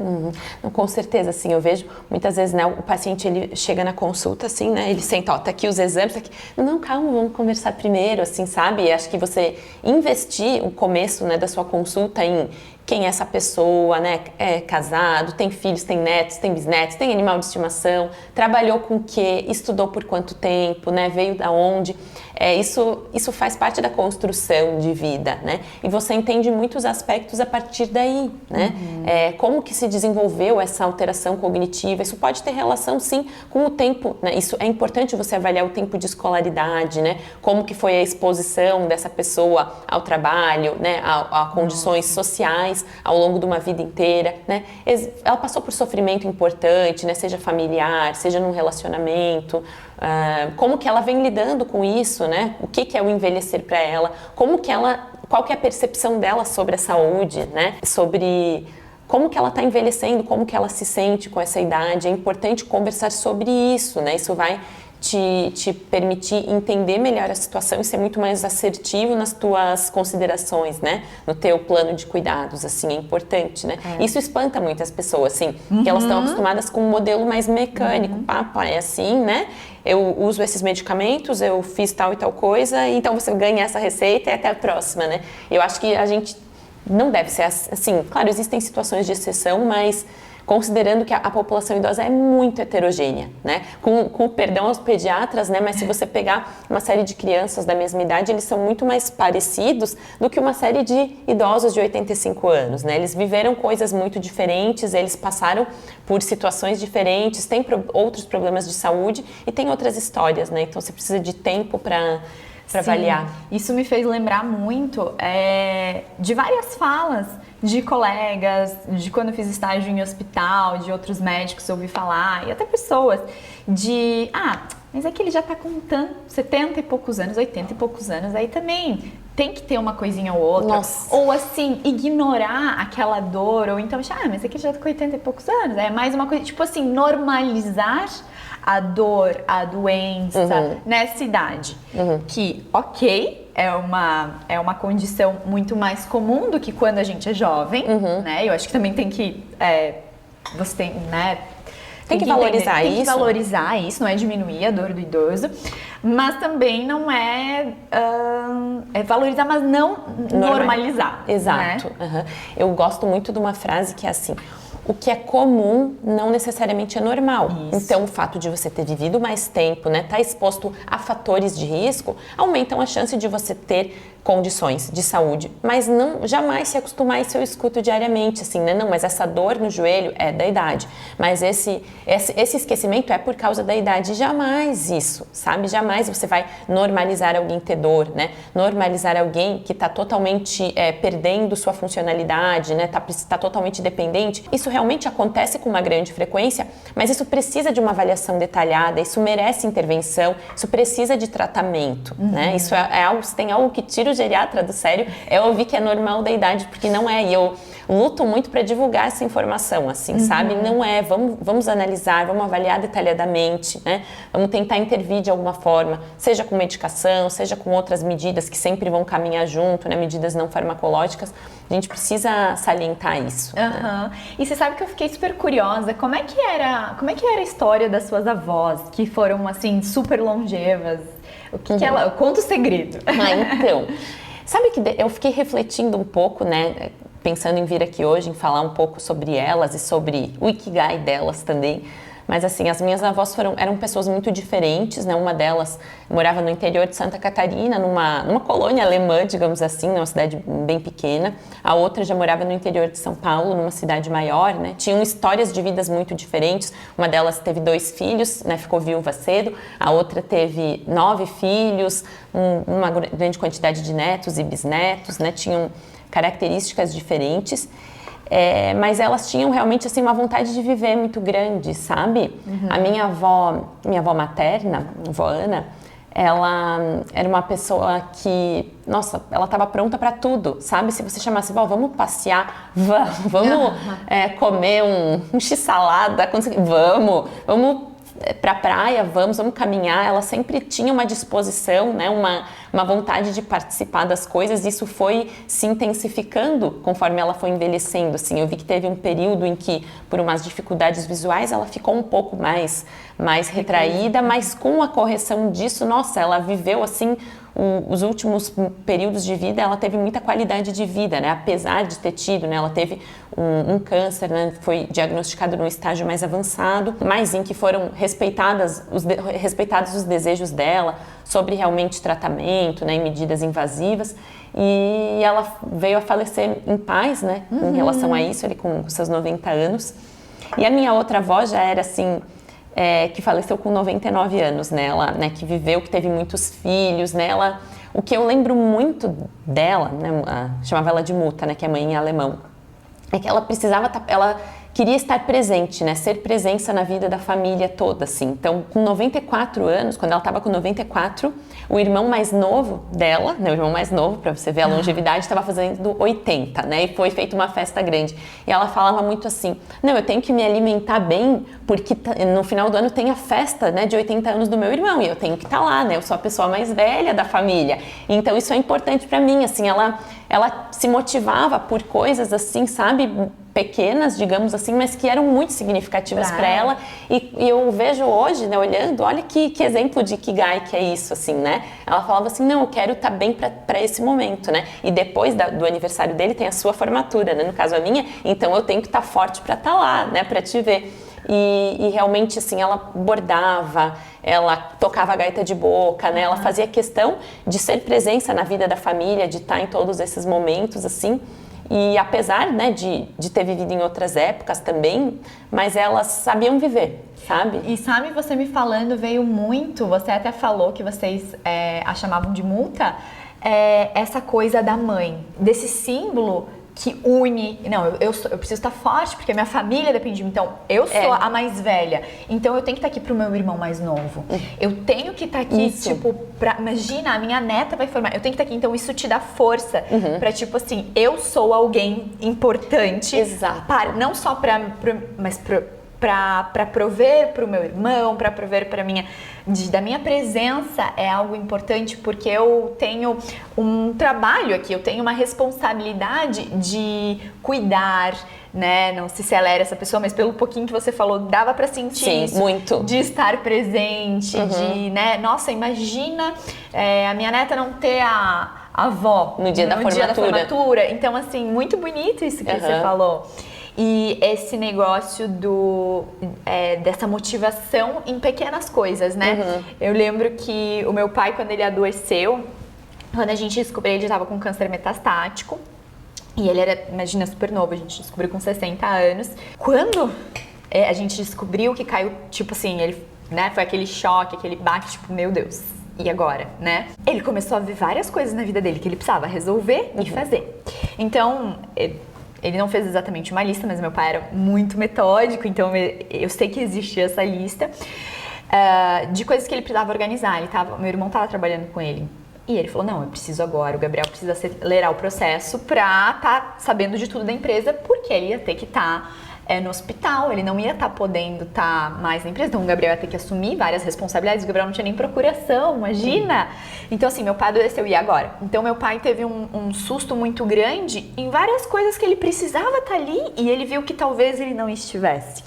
Speaker 2: Com certeza, assim, eu vejo muitas vezes, né, o paciente, ele chega na consulta, assim, né, ele senta, tá aqui os exames, tá aqui. Não, calma, vamos conversar primeiro, assim, sabe? E acho que você investir o começo, né, da sua consulta em quem é essa pessoa, né? É casado, tem filhos, tem netos, tem bisnetos, tem animal de estimação, trabalhou com o quê, estudou por quanto tempo, né? Veio da onde. Isso faz parte da construção de vida, né? E você entende muitos aspectos a partir daí, né? Como que se desenvolveu essa alteração cognitiva? Isso pode ter relação, sim, com o tempo, né? Isso é importante você avaliar o tempo de escolaridade, né? Como que foi a exposição dessa pessoa ao trabalho, né? A condições sociais ao longo de uma vida inteira, né? Ela passou por sofrimento importante, né? Seja familiar, seja num relacionamento. Como que ela vem lidando com isso, né? O que é o envelhecer para ela? Qual que é a percepção dela sobre a saúde, né? Sobre como que ela está envelhecendo, como que ela se sente com essa idade. É importante conversar sobre isso, né? Isso vai te permitir entender melhor a situação e ser muito mais assertivo nas tuas considerações, né? No teu plano de cuidados, assim, é importante, né? Isso espanta muitas pessoas, assim, que elas estão acostumadas com um modelo mais mecânico. Papa, é assim, né? Eu uso esses medicamentos, eu fiz tal e tal coisa, então você ganha essa receita e até a próxima, né? Eu acho que a gente não deve ser assim. Claro, existem situações de exceção, mas considerando que a população idosa é muito heterogênea, né? Com o perdão aos pediatras, né? Mas se você pegar uma série de crianças da mesma idade, eles são muito mais parecidos do que uma série de idosos de 85 anos, né? Eles viveram coisas muito diferentes, eles passaram por situações diferentes, têm outros problemas de saúde e tem outras histórias, né? Então você precisa de tempo para avaliar.
Speaker 1: Isso me fez lembrar muito de várias falas de colegas, de quando eu fiz estágio em hospital, de outros médicos eu ouvi falar, e até pessoas, mas é que ele já tá com 70 e poucos anos, 80 e poucos anos, aí também tem que ter uma coisinha ou outra.
Speaker 2: Nossa.
Speaker 1: Ou assim, ignorar aquela dor, ou então, mas é que ele já tá com 80 e poucos anos, é mais uma coisa, tipo assim, normalizar a dor, a doença nessa idade. Que, é uma condição muito mais comum do que quando a gente é jovem, né? Eu acho que também tem que... você tem, né?
Speaker 2: Tem que valorizar isso.
Speaker 1: Tem que valorizar isso, não é diminuir a dor do idoso. Mas também não é valorizar, mas não normalizar.
Speaker 2: Exato.
Speaker 1: Né?
Speaker 2: Eu gosto muito de uma frase que é assim: o que é comum não necessariamente é normal. Isso. Então, o fato de você ter vivido mais tempo, né, tá exposto a fatores de risco, aumentam a chance de você ter condições de saúde, mas não jamais se acostumar, isso eu escuto diariamente, assim, né? Não, mas essa dor no joelho é da idade, mas esse esquecimento é por causa da idade. Jamais isso, sabe? Jamais você vai normalizar alguém ter dor, né? Normalizar alguém que está totalmente perdendo sua funcionalidade, né? Tá totalmente dependente. Isso realmente acontece com uma grande frequência, mas isso precisa de uma avaliação detalhada, isso merece intervenção, isso precisa de tratamento, né? Isso é algo, se tem algo que tira o geriatra do sério, é ouvir que é normal da idade, porque não é. E eu luto muito para divulgar essa informação, assim, sabe? Não é. Vamos analisar, vamos avaliar detalhadamente, né? Vamos tentar intervir de alguma forma, seja com medicação, seja com outras medidas que sempre vão caminhar junto, né? Medidas não farmacológicas. A gente precisa salientar isso. Né?
Speaker 1: E você sabe que eu fiquei super curiosa, como é que era a história das suas avós, que foram, assim, super longevas? O que ela... Conta o segredo.
Speaker 2: Então, sabe que eu fiquei refletindo um pouco, né? Pensando em vir aqui hoje, em falar um pouco sobre elas e sobre o Ikigai delas também. Mas assim, as minhas avós eram pessoas muito diferentes, né? Uma delas morava no interior de Santa Catarina, numa colônia alemã, digamos assim, numa cidade bem pequena. A outra já morava no interior de São Paulo, numa cidade maior, né? Tinham histórias de vidas muito diferentes. Uma delas teve 2 filhos, né? Ficou viúva cedo. A outra teve 9 filhos, uma grande quantidade de netos e bisnetos, né? Tinham características diferentes. Mas elas tinham realmente assim, uma vontade de viver muito grande, sabe? A minha avó materna, a avó Ana, ela era uma pessoa que, nossa, ela estava pronta para tudo, sabe? Se você chamasse, vó, vamos passear, vamos comer um x-salada, vamos pra praia, vamos caminhar. Ela sempre tinha uma disposição, né, uma vontade de participar das coisas. Isso foi se intensificando conforme ela foi envelhecendo, assim. Eu vi que teve um período em que, por umas dificuldades visuais, ela ficou um pouco mais retraída, mas com a correção disso, nossa, ela viveu, assim, os últimos períodos de vida, ela teve muita qualidade de vida, né? Apesar de ter tido, né? Ela teve um câncer, né? Foi diagnosticado num estágio mais avançado, mas em que foram respeitados os desejos dela sobre realmente tratamento, né? E medidas invasivas. E ela veio a falecer em paz, né? Em relação a isso, ele com seus 90 anos. E a minha outra avó já era assim... que faleceu com 99 anos, né? Ela, né, que viveu, que teve muitos filhos, né? O que eu lembro muito dela, né? Chamava ela de Muta, né? Que é mãe em alemão. É que ela ela queria estar presente, né? Ser presença na vida da família toda, assim. Então, com 94 anos, quando ela estava com 94, o irmão mais novo dela, né? O irmão mais novo, para você ver a longevidade, estava fazendo 80, né? E foi feita uma festa grande. E ela falava muito assim, não, eu tenho que me alimentar bem, porque no final do ano tem a festa, né? De 80 anos do meu irmão, e eu tenho que estar lá, né? Eu sou a pessoa mais velha da família. Então, isso é importante para mim, assim, ela se motivava por coisas assim, sabe, pequenas, digamos assim, mas que eram muito significativas para ela. E eu vejo hoje, né, olhando, olha que exemplo de Ikigai que é isso, assim, né? Ela falava assim, não, eu quero estar bem para esse momento, né? E depois do aniversário dele tem a sua formatura, né? No caso a minha, então eu tenho que estar forte para estar lá, né? Para te ver. E realmente, assim, ela bordava, ela tocava a gaita de boca, né? Ela fazia questão de ser presença na vida da família, de estar em todos esses momentos, assim. E apesar, né, de ter vivido em outras épocas também, mas elas sabiam viver, sabe?
Speaker 1: E sabe, você me falando, veio muito, você até falou que vocês a chamavam de Muta, essa coisa da mãe, desse símbolo que une, não, eu preciso estar forte porque a minha família depende de mim, então eu sou a mais velha, então eu tenho que estar aqui pro meu irmão mais novo, eu tenho que estar aqui, tipo, imagina, a minha neta vai formar, eu tenho que estar aqui, então isso te dá força pra, tipo assim, eu sou alguém importante, não só mas para prover para o meu irmão, para prover para da minha presença é algo importante porque eu tenho um trabalho aqui, eu tenho uma responsabilidade de cuidar, né? Não sei se ela era essa pessoa, mas pelo pouquinho que você falou, dava para sentir isso,
Speaker 2: muito.
Speaker 1: De estar presente, de, né? Nossa, imagina a minha neta não ter a avó
Speaker 2: no dia da formatura.
Speaker 1: Então, assim, muito bonito isso que você falou. E esse negócio dessa motivação em pequenas coisas, né? Eu lembro que o meu pai, quando ele adoeceu, quando a gente descobriu, ele estava com câncer metastático. E ele era, imagina, super novo, a gente descobriu com 60 anos. Quando a gente descobriu que caiu, tipo assim, ele, né, foi aquele choque, aquele baque, tipo, meu Deus, e agora, né? Ele começou a ver várias coisas na vida dele que ele precisava resolver e fazer. Então, ele não fez exatamente uma lista, mas meu pai era muito metódico, então eu sei que existia essa lista de coisas que ele precisava organizar. Meu irmão estava trabalhando com ele. E ele falou, não, eu preciso agora, o Gabriel precisa acelerar o processo pra estar sabendo de tudo da empresa, porque ele ia ter que estar no hospital, ele não ia estar podendo estar mais na empresa, então o Gabriel ia ter que assumir várias responsabilidades, o Gabriel não tinha nem procuração, imagina! Então assim, meu pai adoeceu, e agora? Então meu pai teve um susto muito grande em várias coisas que ele precisava estar ali, e ele viu que talvez ele não estivesse.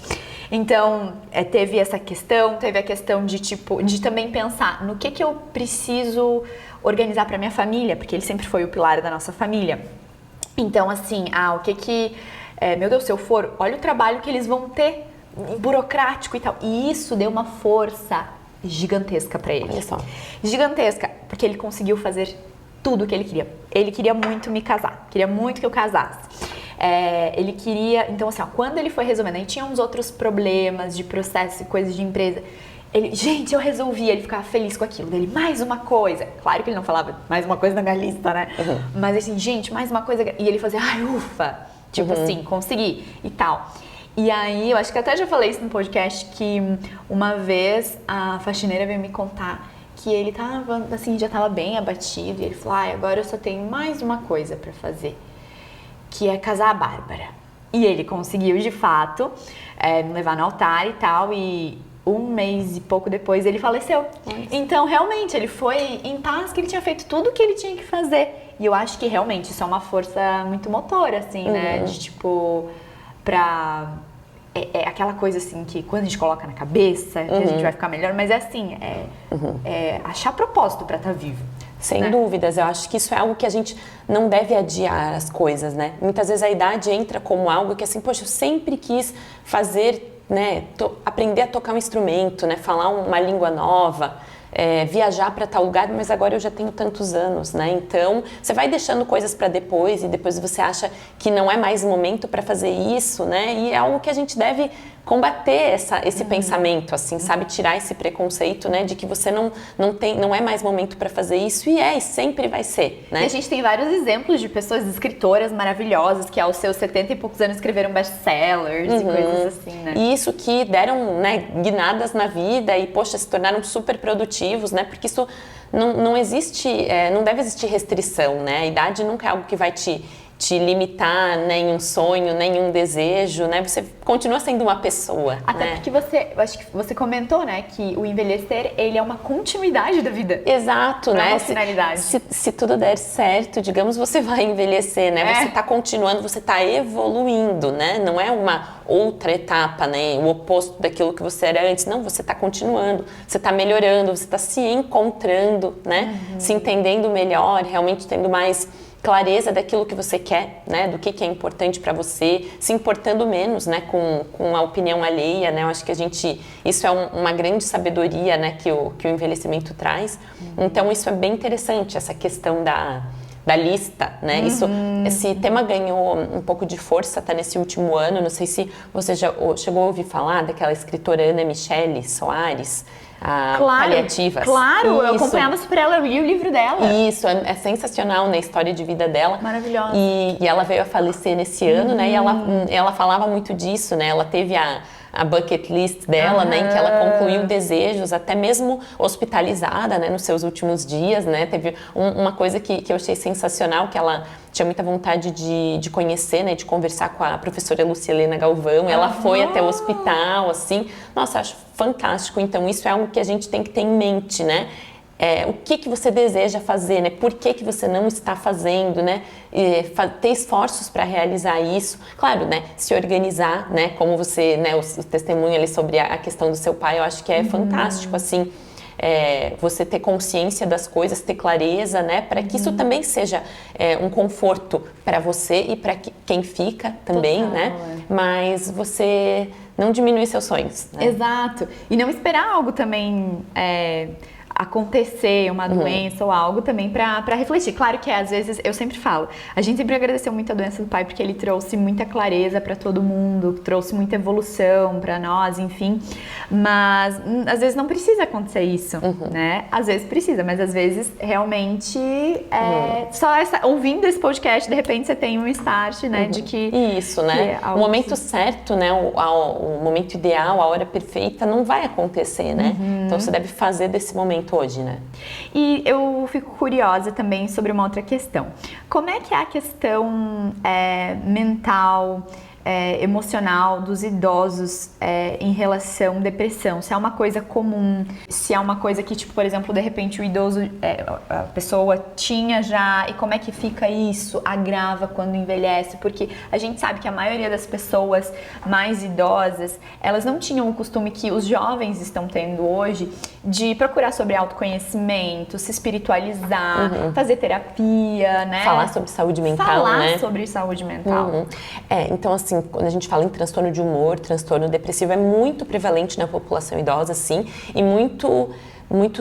Speaker 1: Então, teve essa questão, teve a questão de também pensar no que eu preciso organizar para minha família, porque ele sempre foi o pilar da nossa família. Então, assim, meu Deus, se eu for, olha o trabalho que eles vão ter, burocrático e tal. E isso deu uma força gigantesca para ele.
Speaker 2: Olha só.
Speaker 1: Gigantesca, porque ele conseguiu fazer tudo o que ele queria. Ele queria muito me casar, queria muito que eu casasse. Ele queria, então assim, quando ele foi resolvendo, aí tinha uns outros problemas de processo e coisas de empresa. Gente, eu resolvi, ele ficava feliz com aquilo dele, mais uma coisa. Claro que ele não falava mais uma coisa na minha lista, né? Mas assim, gente, mais uma coisa. E ele fazia, ai, ufa, tipo assim, consegui e tal. E aí, eu acho que até já falei isso no podcast, que uma vez a faxineira veio me contar que ele tava, assim, já tava bem abatido. E ele falou, agora eu só tenho mais uma coisa pra fazer, que é casar a Bárbara. E ele conseguiu, de fato, me levar no altar e tal, e 1 mês e pouco depois ele faleceu. Então, realmente, ele foi em paz, que ele tinha feito tudo o que ele tinha que fazer. E eu acho que, realmente, isso é uma força muito motora, assim, né? De, tipo, É aquela coisa, assim, que quando a gente coloca na cabeça, que a gente vai ficar melhor, mas é assim, achar propósito pra estar vivo.
Speaker 2: Sem
Speaker 1: né?
Speaker 2: dúvidas, eu acho que isso é algo que a gente não deve adiar as coisas, né? Muitas vezes a idade entra como algo que assim, poxa, eu sempre quis fazer, né, aprender a tocar um instrumento, né, falar uma língua nova, viajar para tal lugar, mas agora eu já tenho tantos anos, né? Então, você vai deixando coisas para depois e depois você acha que não é mais momento para fazer isso, né? E é algo que a gente deve combater esse pensamento, assim, sabe? Tirar esse preconceito, né? De que você não é mais momento para fazer isso e sempre vai ser, né?
Speaker 1: E a gente tem vários exemplos de pessoas, escritoras maravilhosas que aos seus 70 e poucos anos escreveram best-sellers e coisas assim, né?
Speaker 2: E isso que deram, né, guinadas na vida e, poxa, se tornaram super produtivos, né? Porque isso não existe, não deve existir restrição, né? A idade nunca é algo que vai te limitar, nem um sonho, nem um desejo, né? Você continua sendo uma pessoa.
Speaker 1: Até
Speaker 2: né?
Speaker 1: porque eu acho que você comentou, né, que o envelhecer, ele é uma continuidade da vida.
Speaker 2: Exato, né?
Speaker 1: É uma finalidade.
Speaker 2: Se tudo der certo, digamos, você vai envelhecer, né? Você está continuando, você está evoluindo, né? Não é uma outra etapa, né? O oposto daquilo que você era antes. Não, você está continuando, você está melhorando, você está se encontrando, né? Se entendendo melhor, realmente tendo mais clareza daquilo que você quer, né, do que é importante para você, se importando menos, né, com a opinião alheia, né, eu acho que isso é uma grande sabedoria, né, que o envelhecimento traz, então isso é bem interessante, essa questão da lista, né, esse tema ganhou um pouco de força, tá, nesse último ano, não sei se você já chegou a ouvir falar daquela escritora Ana Michele Soares, Paliativas.
Speaker 1: Claro, eu acompanhava super ela, eu li o livro dela.
Speaker 2: Isso, é sensacional, né, a história de vida dela.
Speaker 1: Maravilhosa.
Speaker 2: E ela veio a falecer nesse ano, né, e ela falava muito disso, né, ela teve a bucket list dela, né, em que ela concluiu desejos, até mesmo hospitalizada, né, nos seus últimos dias, né, teve uma coisa que eu achei sensacional, que ela tinha muita vontade de conhecer, né, de conversar com a professora Lucilena Galvão, ela foi até o hospital, assim, nossa, acho fantástico, então isso é algo que a gente tem que ter em mente, né, o que você deseja fazer, né? Por que você não está fazendo, né? Ter esforços para realizar isso. Claro, né? Se organizar, né? Como você, né? O testemunho ali sobre a questão do seu pai, eu acho que é fantástico, assim. Você ter consciência das coisas, ter clareza, né? Para que isso também seja um conforto para você e para quem fica também, total, né? Mas você não diminuir seus sonhos, né?
Speaker 1: Exato. E não esperar algo também acontecer, uma doença ou algo também para refletir. Claro que às vezes, eu sempre falo, a gente sempre agradeceu muito a doença do pai porque ele trouxe muita clareza para todo mundo, trouxe muita evolução para nós, enfim, mas às vezes não precisa acontecer isso, né? Às vezes precisa, mas às vezes realmente só ouvindo esse podcast, de repente você tem um start, né, de que...
Speaker 2: Isso, né? O momento certo, né, o momento ideal, a hora perfeita não vai acontecer, né? Então você deve fazer desse momento hoje, né?
Speaker 1: E eu fico curiosa também sobre uma outra questão. Como é que é a questão mental, emocional dos idosos em relação à depressão? Se é uma coisa comum, se é uma coisa que, tipo, por exemplo, de repente o idoso, a pessoa tinha já, e como é que fica isso? Agrava quando envelhece? Porque a gente sabe que a maioria das pessoas mais idosas, elas não tinham o costume que os jovens estão tendo hoje de procurar sobre autoconhecimento, se espiritualizar, fazer terapia, né?
Speaker 2: Falar sobre saúde mental, né?
Speaker 1: Falar sobre saúde mental.
Speaker 2: Então, assim, quando a gente fala em transtorno de humor, transtorno depressivo, é muito prevalente na população idosa, sim, e muito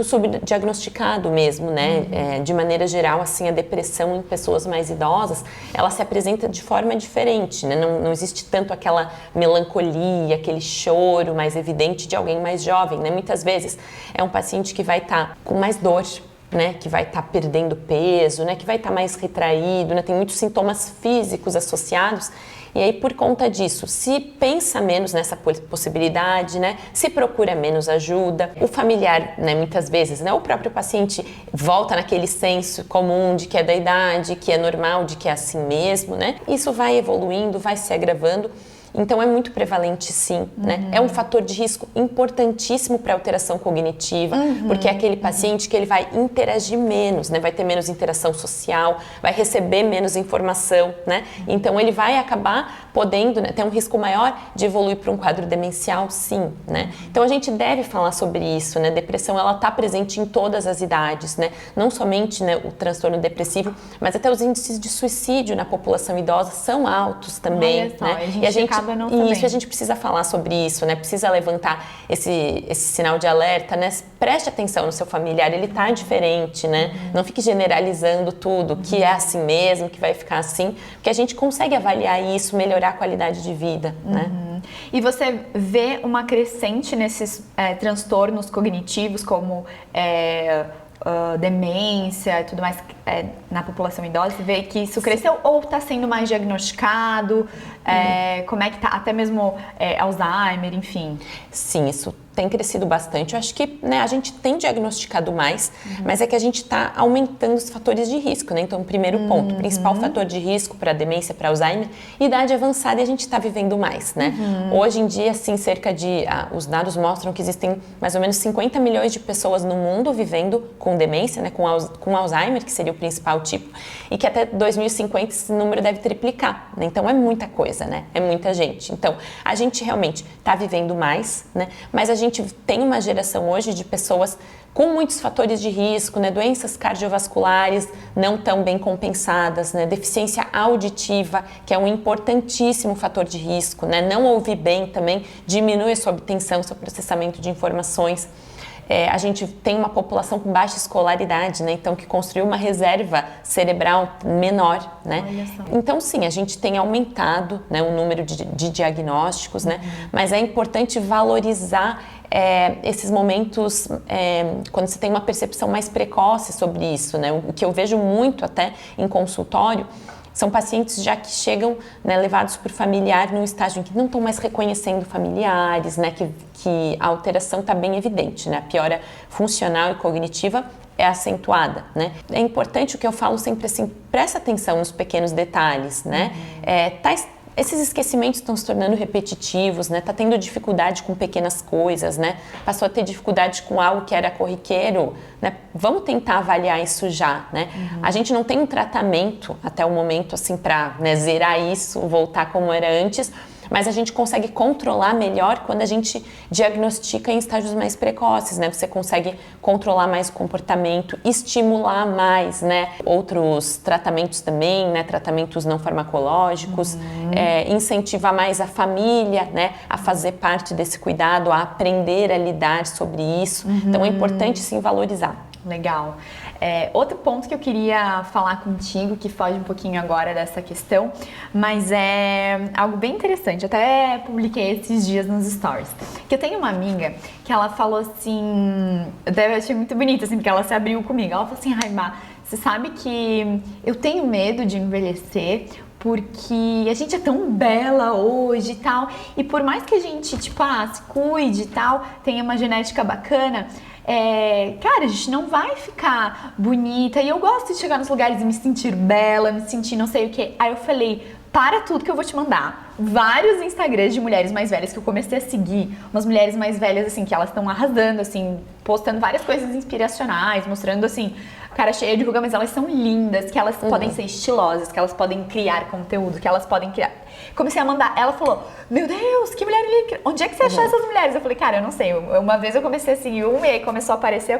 Speaker 2: subdiagnosticado mesmo, né? De maneira geral, assim, a depressão em pessoas mais idosas, ela se apresenta de forma diferente, né? Não existe tanto aquela melancolia, aquele choro mais evidente de alguém mais jovem, né? Muitas vezes é um paciente que vai estar com mais dor, né, que vai estar perdendo peso, né, que vai estar mais retraído, né, tem muitos sintomas físicos associados. E aí, por conta disso, se pensa menos nessa possibilidade, né? Se procura menos ajuda. O familiar, né, muitas vezes, né, o próprio paciente volta naquele senso comum de que é da idade, que é normal, de que é assim mesmo, né? Isso vai evoluindo, vai se agravando. Então é muito prevalente sim, né? É um fator de risco importantíssimo para alteração cognitiva, porque é aquele paciente que ele vai interagir menos, né? Vai ter menos interação social, vai receber menos informação, né? Então ele vai acabar podendo, né, ter um risco maior de evoluir para um quadro demencial, sim, né? Então a gente deve falar sobre isso, né? Depressão, ela está presente em todas as idades, né? Não somente, né, o transtorno depressivo, mas até os índices de suicídio na população idosa são altos também,
Speaker 1: só,
Speaker 2: né?
Speaker 1: E a gente acaba não sabendo.
Speaker 2: Isso, a gente precisa falar sobre isso, né? Precisa levantar esse sinal de alerta, né? Preste atenção no seu familiar, ele tá diferente, né? Não fique generalizando tudo, que é assim mesmo, que vai ficar assim, porque a gente consegue avaliar isso, melhorar a qualidade de vida, né?
Speaker 1: E você vê uma crescente nesses transtornos cognitivos, como demência e tudo mais na população idosa? Você vê que isso cresceu ou está sendo mais diagnosticado? Como é que tá? Até mesmo Alzheimer, enfim.
Speaker 2: Sim, isso tem crescido bastante. Eu acho que, né, a gente tem diagnosticado mais, mas é que a gente está aumentando os fatores de risco, né? Então, o primeiro ponto, o principal fator de risco para demência, para Alzheimer, idade avançada, e a gente está vivendo mais, né? Hoje em dia, assim, os dados mostram que existem mais ou menos 50 milhões de pessoas no mundo vivendo com demência, né, com Alzheimer, que seria o principal tipo, e que até 2050 esse número deve triplicar, né? Então, é muita coisa, né? É muita gente. Então, a gente realmente está vivendo mais, né? Mas a gente tem uma geração hoje de pessoas com muitos fatores de risco, né? Doenças cardiovasculares não tão bem compensadas, né? Deficiência auditiva, que é um importantíssimo fator de risco, né? Não ouvir bem também diminui a sua obtenção, seu processamento de informações. A gente tem uma população com baixa escolaridade, né? Então, que construiu uma reserva cerebral menor, né? Então, sim, a gente tem aumentado, né, o número de diagnósticos, né? Mas é importante valorizar esses momentos quando você tem uma percepção mais precoce sobre isso, né? O que eu vejo muito até em consultório são pacientes já que chegam, né, levados por familiar num estágio em que não estão mais reconhecendo familiares, né, que a alteração está bem evidente, né, a piora funcional e cognitiva é acentuada, né. É importante o que eu falo sempre assim, presta atenção nos pequenos detalhes, né, esses esquecimentos estão se tornando repetitivos, né? Tá tendo dificuldade com pequenas coisas, né? Passou a ter dificuldade com algo que era corriqueiro, né? Vamos tentar avaliar isso já, né? A gente não tem um tratamento até o momento, assim, para, né, zerar isso, voltar como era antes, mas a gente consegue controlar melhor quando a gente diagnostica em estágios mais precoces, né? Você consegue controlar mais o comportamento, estimular mais, né? Outros tratamentos também, né? Tratamentos não farmacológicos, incentivar mais a família, né? A fazer parte desse cuidado, a aprender a lidar sobre isso. Então é importante sim valorizar.
Speaker 1: Legal. Outro ponto que eu queria falar contigo, que foge um pouquinho agora dessa questão, mas é algo bem interessante, até publiquei esses dias nos stories, que eu tenho uma amiga que ela falou assim, eu achei muito bonito, assim, porque ela se abriu comigo, ela falou assim, Raimá, você sabe que eu tenho medo de envelhecer, porque a gente é tão bela hoje e tal, e por mais que a gente, tipo, se cuide e tal, tenha uma genética bacana, cara, a gente não vai ficar bonita. E eu gosto de chegar nos lugares e me sentir bela, me sentir não sei o que. Aí eu falei, para tudo que eu vou te mandar vários Instagrams de mulheres mais velhas que eu comecei a seguir, umas mulheres mais velhas, assim, que elas estão arrasando, assim, postando várias coisas inspiracionais, mostrando, assim, cara cheia de ruga, mas elas são lindas, que elas podem ser estilosas, que elas podem criar conteúdo, que elas podem criar... Comecei a mandar, ela falou, meu Deus, que mulher linda, onde é que você achou essas mulheres? Eu falei, cara, eu não sei, uma vez eu comecei a seguir uma e aí começou a aparecer,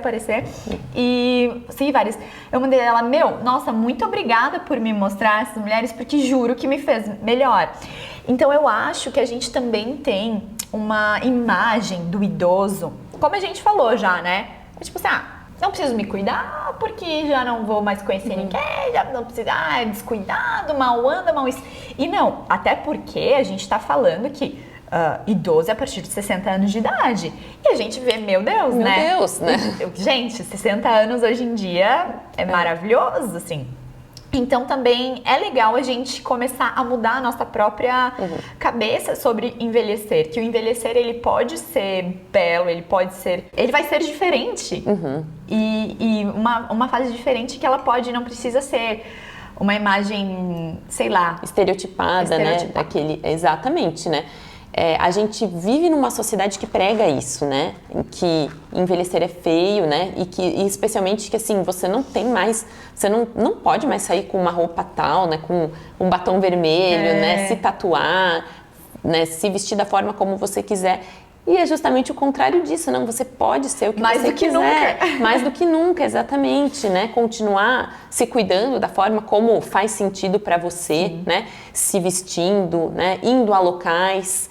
Speaker 1: e segui várias. Eu mandei ela, nossa, muito obrigada por me mostrar essas mulheres, porque juro que me fez melhor. Então eu acho que a gente também tem uma imagem do idoso, como a gente falou já, né? É tipo assim, não preciso me cuidar porque já não vou mais conhecer ninguém, já não preciso, descuidado, mal anda, mal isso. E não, até porque a gente tá falando que idoso é a partir de 60 anos de idade. E a gente vê, meu Deus, né?
Speaker 2: Meu Deus, né?
Speaker 1: Gente, 60 anos hoje em dia é maravilhoso, assim. Então também é legal a gente começar a mudar a nossa própria cabeça sobre envelhecer. Que o envelhecer, ele pode ser belo, ele vai ser diferente. E uma fase diferente que ela não precisa ser uma imagem, sei lá...
Speaker 2: Estereotipada, né? Exatamente, né? A gente vive numa sociedade que prega isso, né? Em que envelhecer é feio, né? E especialmente que, assim, você não tem mais... Você não pode mais sair com uma roupa tal, né? Com um batom vermelho, né? Se tatuar, né? Se vestir da forma como você quiser. E é justamente o contrário disso, não? Você pode ser o que
Speaker 1: mais
Speaker 2: você
Speaker 1: do que
Speaker 2: quiser.
Speaker 1: Nunca.
Speaker 2: Mais do que nunca, exatamente, né? Continuar se cuidando da forma como faz sentido para você, sim, né? Se vestindo, né? Indo a locais,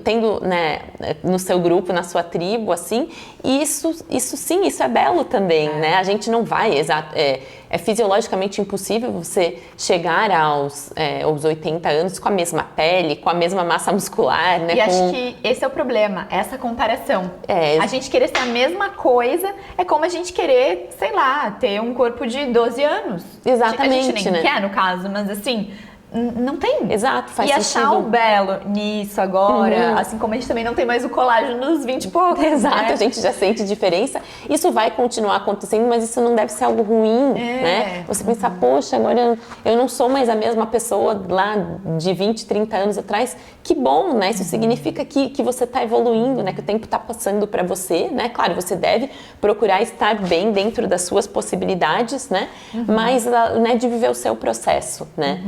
Speaker 2: tendo, né? No seu grupo, na sua tribo, assim. E isso sim, isso é belo também, né? A gente não vai, é fisiologicamente impossível você chegar aos 80 anos com a mesma pele, com a mesma massa muscular, né?
Speaker 1: E acho que esse é o problema, essa comparação. A gente querer ser a mesma coisa é como a gente querer, sei lá, ter um corpo de 12 anos.
Speaker 2: Exatamente,
Speaker 1: a gente nem
Speaker 2: né?
Speaker 1: quer, no caso, mas assim... Não tem.
Speaker 2: Exato, faz sentido.
Speaker 1: E achar o belo nisso agora, assim como a gente também não tem mais o colágeno nos 20 e poucos.
Speaker 2: Exato, né? A gente já sente diferença. Isso vai continuar acontecendo, mas isso não deve ser algo ruim, né? Você pensar, poxa, agora eu não sou mais a mesma pessoa lá de 20, 30 anos atrás. Que bom, né? Isso significa que você está evoluindo, né? Que o tempo está passando para você, né? Claro, você deve procurar estar bem dentro das suas possibilidades, né? Mas, né, de viver o seu processo, né?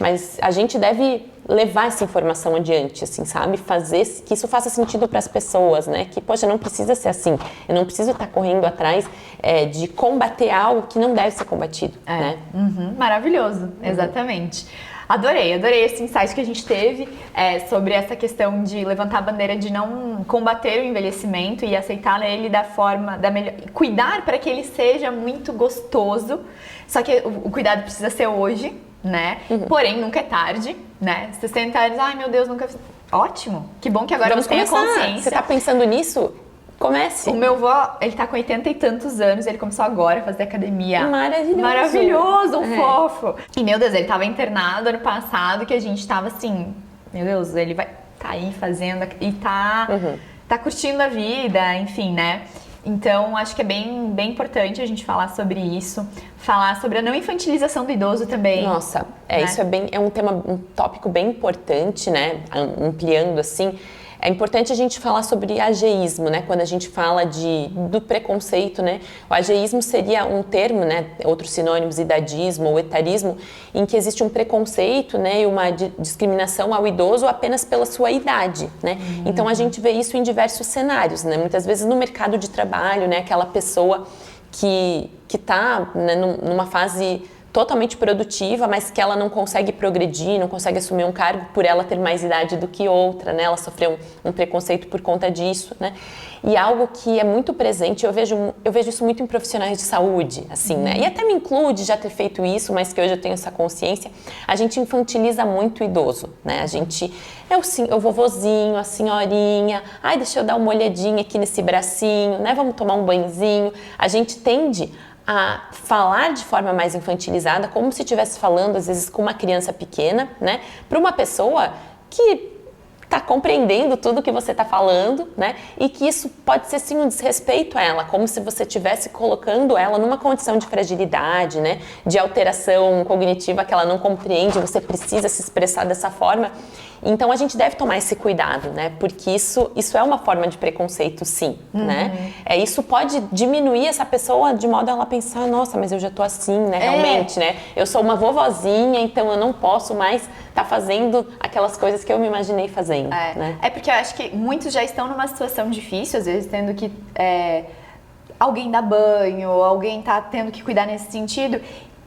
Speaker 2: Mas a gente deve levar essa informação adiante, assim, sabe? Fazer que isso faça sentido para as pessoas, né? Que, poxa, não precisa ser assim. Eu não preciso estar correndo atrás de combater algo que não deve ser combatido, né?
Speaker 1: Maravilhoso, exatamente. Adorei esse insight que a gente teve sobre essa questão de levantar a bandeira de não combater o envelhecimento e aceitar ele da forma da melhor, cuidar para que ele seja muito gostoso. Só que o cuidado precisa ser hoje, né? Porém, nunca é tarde, né? 60 anos, ai meu Deus, nunca fiz. Ótimo! Que bom que agora
Speaker 2: Vamos
Speaker 1: você tem a
Speaker 2: começar.
Speaker 1: consciência.
Speaker 2: Você tá pensando nisso? Comece.
Speaker 1: O meu avô, ele tá com 80 e tantos anos, ele começou agora a fazer academia.
Speaker 2: Maravilhoso.
Speaker 1: Maravilhoso, fofo. E, meu Deus, ele tava internado ano passado, que a gente tava assim, meu Deus, ele vai tá aí fazendo e tá curtindo a vida, enfim, né? Então, acho que é bem importante a gente falar sobre isso, falar sobre a não infantilização do idoso também.
Speaker 2: Nossa, isso é um tópico bem importante, né? Ampliando assim. É importante a gente falar sobre ageísmo, né? Quando a gente fala do preconceito, né? O ageísmo seria um termo, né? Outros sinônimos, idadismo ou etarismo, em que existe um preconceito, né? E uma discriminação ao idoso apenas pela sua idade, né? Então a gente vê isso em diversos cenários, né? Muitas vezes no mercado de trabalho, né? Aquela pessoa que está, né, numa fase totalmente produtiva, mas que ela não consegue progredir, não consegue assumir um cargo por ela ter mais idade do que outra, né? Ela sofreu um preconceito por conta disso, né? E algo que é muito presente, eu vejo isso muito em profissionais de saúde, assim, né? E até me incluo de já ter feito isso, mas que hoje eu tenho essa consciência, a gente infantiliza muito o idoso, né? A gente é o vovozinho, a senhorinha, ai, deixa eu dar uma olhadinha aqui nesse bracinho, né? Vamos tomar um banhozinho. A gente tende a falar de forma mais infantilizada, como se estivesse falando, às vezes, com uma criança pequena, né? Para uma pessoa que está compreendendo tudo que você está falando, né? E que isso pode ser, sim, um desrespeito a ela, como se você estivesse colocando ela numa condição de fragilidade, né? De alteração cognitiva que ela não compreende, você precisa se expressar dessa forma. Então, a gente deve tomar esse cuidado, né? Porque isso é uma forma de preconceito, sim, né? Isso pode diminuir essa pessoa de modo a ela pensar, nossa, mas eu já tô assim, né? Realmente, né? Eu sou uma vovozinha, então eu não posso mais estar fazendo aquelas coisas que eu me imaginei fazendo, né?
Speaker 1: É porque eu acho que muitos já estão numa situação difícil, às vezes tendo que... alguém dar banho, alguém tá tendo que cuidar nesse sentido...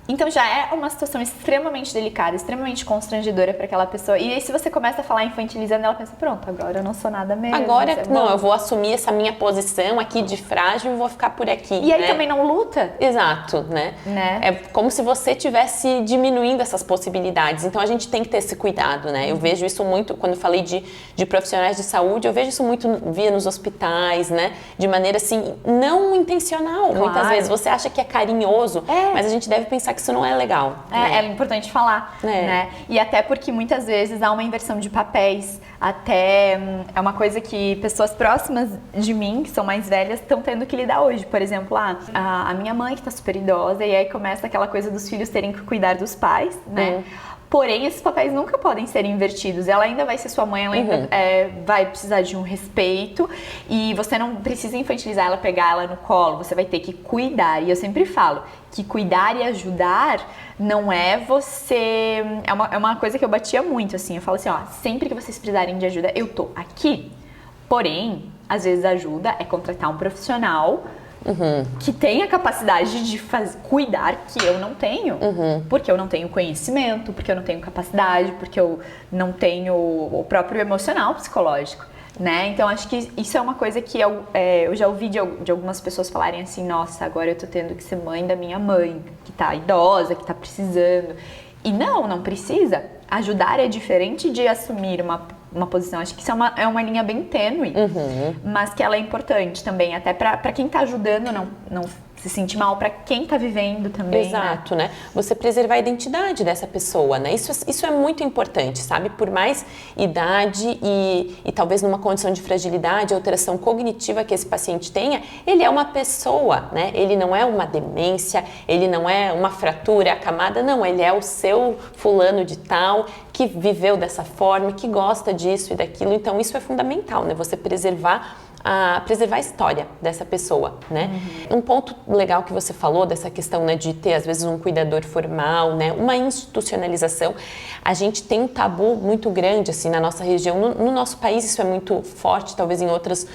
Speaker 1: Então já é uma situação extremamente delicada, extremamente constrangedora para aquela pessoa. E aí se você começa a falar infantilizando, ela pensa, pronto, agora eu não sou nada mesmo.
Speaker 2: Agora, eu vou assumir essa minha posição aqui de frágil e vou ficar por aqui.
Speaker 1: E aí também não luta?
Speaker 2: Exato, né? É como se você estivesse diminuindo essas possibilidades. Então a gente tem que ter esse cuidado, né? Eu vejo isso muito, quando eu falei de profissionais de saúde, eu vejo isso muito via nos hospitais, né? De maneira assim, não intencional. Claro. Muitas vezes você acha que é carinhoso, mas a gente deve pensar que isso não é legal.
Speaker 1: É importante falar, né? E até porque muitas vezes há uma inversão de papéis, até é uma coisa que pessoas próximas de mim, que são mais velhas, estão tendo que lidar hoje. Por exemplo, a minha mãe que tá super idosa, e aí começa aquela coisa dos filhos terem que cuidar dos pais, né? Porém, esses papéis nunca podem ser invertidos. Ela ainda vai ser sua mãe, ela ainda vai precisar de um respeito. E você não precisa infantilizar ela, pegar ela no colo. Você vai ter que cuidar. E eu sempre falo que cuidar e ajudar não é você... É uma coisa que eu batia muito, assim. Eu falo assim, ó, sempre que vocês precisarem de ajuda, eu tô aqui. Porém, às vezes ajuda é contratar um profissional que tem a capacidade de cuidar, que eu não tenho, porque eu não tenho conhecimento, porque eu não tenho capacidade, porque eu não tenho o próprio emocional psicológico, né? Então acho que isso é uma coisa que eu já ouvi de algumas pessoas falarem assim, nossa, agora eu tô tendo que ser mãe da minha mãe, que tá idosa, que tá precisando. E não precisa. Ajudar é diferente de assumir uma posição. Acho que isso é uma linha bem tênue, mas que ela é importante também, até para quem tá ajudando não se sentir mal, para quem tá vivendo também.
Speaker 2: Exato, né? Você preservar a identidade dessa pessoa, né? Isso é muito importante, sabe? Por mais idade e talvez numa condição de fragilidade, alteração cognitiva que esse paciente tenha, ele é uma pessoa, né? Ele não é uma demência, ele não é uma fratura acamada, não. Ele é o seu fulano de tal, que viveu dessa forma, que gosta disso e daquilo. Então, isso é fundamental, né? Você preservar a história dessa pessoa, né? Um ponto legal que você falou dessa questão, né, de ter às vezes um cuidador formal, né, uma institucionalização. A gente tem um tabu muito grande assim na nossa região, no nosso país isso é muito forte, talvez em outros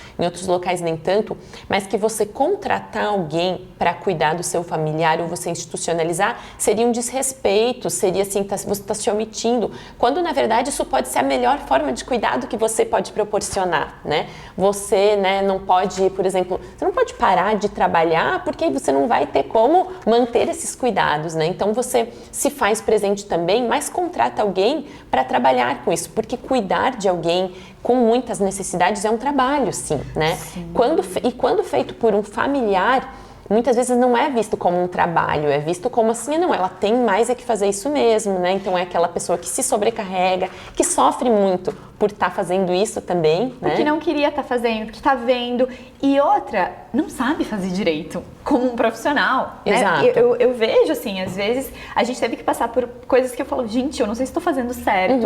Speaker 2: locais nem tanto, mas que você contratar alguém para cuidar do seu familiar ou você institucionalizar seria um desrespeito, seria assim, você está se omitindo, quando na verdade isso pode ser a melhor forma de cuidado que você pode proporcionar, né? Você, né, não pode, por exemplo, você não pode parar de trabalhar porque você não vai ter como manter esses cuidados, né? Então você se faz presente também, mas contrata alguém para trabalhar com isso, porque cuidar de alguém com muitas necessidades é um trabalho, sim, né? Sim. Quando feito por um familiar, muitas vezes não é visto como um trabalho, é visto como assim, não, ela tem mais é que fazer isso mesmo, né? Então é aquela pessoa que se sobrecarrega, que sofre muito por estar fazendo isso também, né?
Speaker 1: Porque não queria estar fazendo, porque está vendo. E outra, não sabe fazer direito como um profissional,
Speaker 2: Exato.
Speaker 1: Né? Eu vejo, assim, às vezes a gente teve que passar por coisas que eu falo, gente, eu não sei se estou fazendo certo.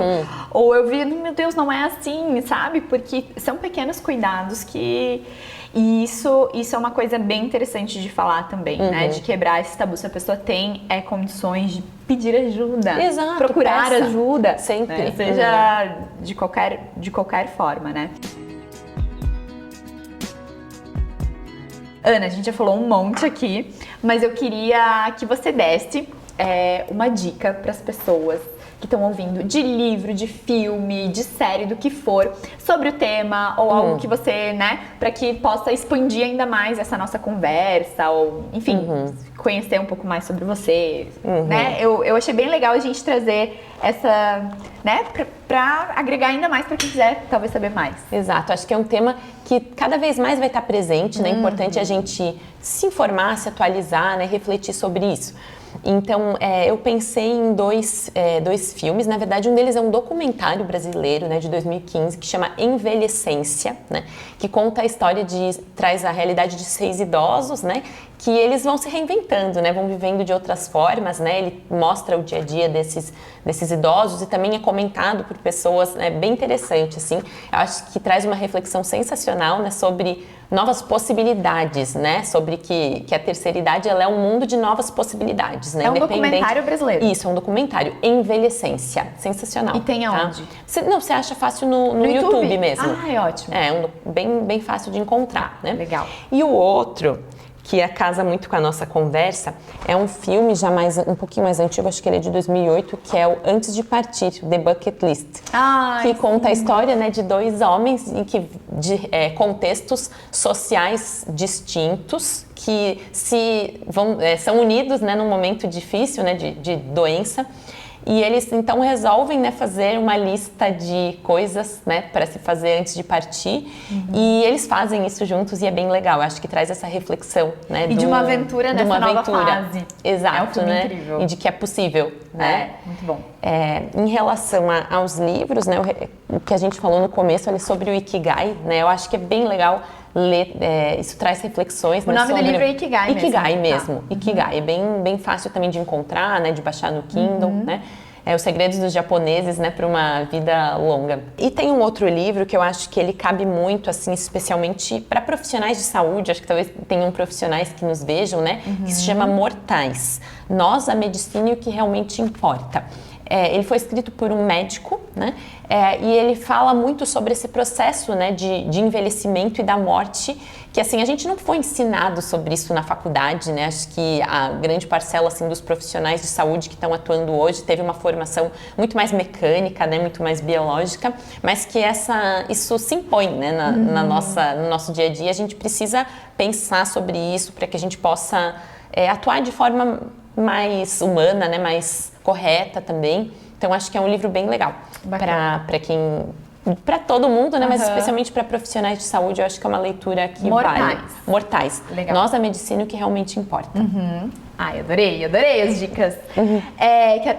Speaker 1: Ou eu vi, meu Deus, não é assim, sabe? Porque são pequenos cuidados que... E isso é uma coisa bem interessante de falar também, né? De quebrar esse tabu. Se a pessoa tem condições de pedir ajuda,
Speaker 2: exato,
Speaker 1: procurar
Speaker 2: peça.
Speaker 1: Ajuda,
Speaker 2: sempre,
Speaker 1: né? Seja de qualquer forma, né? Ana, a gente já falou um monte aqui, mas eu queria que você desse uma dica para as pessoas que estão ouvindo, de livro, de filme, de série, do que for, sobre o tema, ou algo que você, né, para que possa expandir ainda mais essa nossa conversa, ou, enfim, conhecer um pouco mais sobre você, né? Eu achei bem legal a gente trazer essa, né, para agregar ainda mais para quem quiser, talvez, saber mais.
Speaker 2: Exato, acho que é um tema que cada vez mais vai estar presente, né? É importante a gente se informar, se atualizar, né, refletir sobre isso. Então, eu pensei em dois filmes, na verdade um deles é um documentário brasileiro, né, de 2015, que chama Envelhecência, né, que conta a história traz a realidade de 6 idosos, né, que eles vão se reinventando, né, vão vivendo de outras formas, né, ele mostra o dia a dia desses idosos e também é comentado por pessoas, né, bem interessante, assim, eu acho que traz uma reflexão sensacional, né, sobre novas possibilidades, né, sobre que a terceira idade ela é um mundo de novas possibilidades, né.
Speaker 1: É um documentário brasileiro.
Speaker 2: Isso, é um documentário, Envelhecência, sensacional.
Speaker 1: E tem aonde?
Speaker 2: Tá? Você acha fácil no YouTube mesmo.
Speaker 1: Ah, é ótimo.
Speaker 2: É, bem fácil de encontrar, né.
Speaker 1: Legal.
Speaker 2: E o outro, que casa muito com a nossa conversa, é um filme já um pouquinho mais antigo, acho que ele é de 2008, que é o Antes de Partir, The Bucket List, que conta a história, né, de 2 homens de contextos sociais distintos que são unidos, né, num momento difícil, né, de doença. E eles então resolvem, né, fazer uma lista de coisas, né, para se fazer antes de partir. E eles fazem isso juntos e é bem legal. Eu acho que traz essa reflexão, né,
Speaker 1: de uma aventura nessa nova fase.
Speaker 2: Exato,
Speaker 1: é um filme
Speaker 2: né?
Speaker 1: Incrível.
Speaker 2: E de que é possível, né?
Speaker 1: Muito bom.
Speaker 2: Em relação aos livros, né, o que a gente falou no começo ali sobre o Ikigai, né, eu acho que é bem legal ler, isso traz reflexões.
Speaker 1: O nome do livro é Ikigai mesmo.
Speaker 2: Ikigai mesmo, Ikigai. É bem fácil também de encontrar, né, de baixar no Kindle, né? Os segredos dos japoneses, né, para uma vida longa. E tem um outro livro que eu acho que ele cabe muito, assim, especialmente para profissionais de saúde, acho que talvez tenham profissionais que nos vejam, né, que se chama Mortais. Nós, a Medicina e o que realmente importa. Ele foi escrito por um médico, né? E ele fala muito sobre esse processo, né, de envelhecimento e da morte, que assim, a gente não foi ensinado sobre isso na faculdade, né? Acho que a grande parcela assim, dos profissionais de saúde que estão atuando hoje teve uma formação muito mais mecânica, né, muito mais biológica, mas que isso se impõe, né, no nosso dia a dia. A gente precisa pensar sobre isso para que a gente possa atuar de forma mais humana, né, mais correta também. Então acho que é um livro bem legal para todo mundo, né, mas especialmente para profissionais de saúde. Eu acho que é uma leitura que vale. Mortais. Legal. Nós, a Medicina, o que realmente importa.
Speaker 1: Ai, adorei as dicas.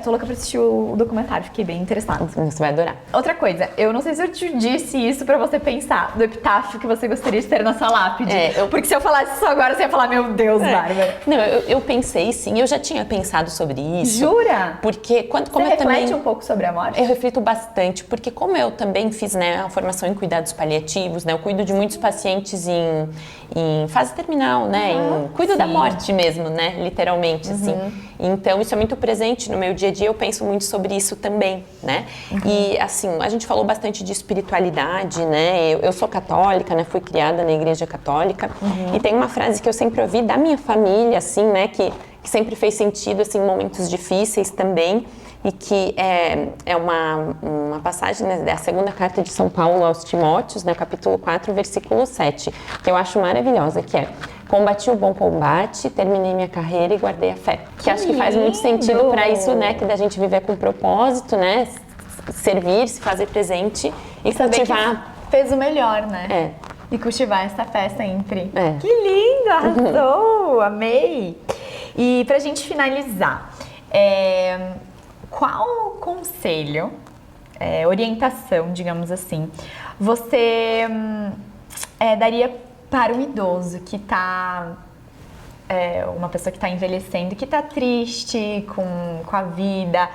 Speaker 1: Tô louca pra assistir o documentário, fiquei bem interessada.
Speaker 2: Você vai adorar.
Speaker 1: Outra coisa, eu não sei se eu te disse isso pra você pensar, do epitáfio que você gostaria de ter na sua lápide. Porque se eu falasse isso agora, você ia falar, meu Deus, Bárbara.
Speaker 2: Não, eu pensei sim, eu já tinha pensado sobre isso.
Speaker 1: Jura?
Speaker 2: Porque como
Speaker 1: você reflete um pouco sobre a morte?
Speaker 2: Eu reflito bastante, porque como eu também fiz, né, a formação em cuidados paliativos, né, eu cuido de muitos pacientes em fase terminal, né, cuido da morte mesmo, né, literalmente, assim. Então, isso é muito presente no meu dia a dia, eu penso muito sobre isso também, né. E, assim, a gente falou bastante de espiritualidade, né, eu sou católica, né, fui criada na igreja católica, e tem uma frase que eu sempre ouvi da minha família, assim, né, que sempre fez sentido, assim, em momentos difíceis também, e que é uma passagem, né, da segunda carta de São Paulo aos Timóteos, né, capítulo 4, versículo 7, que eu acho maravilhosa, que é: combati o bom combate, terminei minha carreira e guardei a fé. Que acho que faz muito sentido para isso, né, que da gente viver com propósito, né, servir, se fazer presente e cultivar.
Speaker 1: Fez o melhor, né? E cultivar essa fé sempre. Que lindo, arrasou, amei. E pra gente finalizar, qual conselho, orientação, digamos assim, você daria para um idoso que está, uma pessoa que está envelhecendo, que está triste com a vida,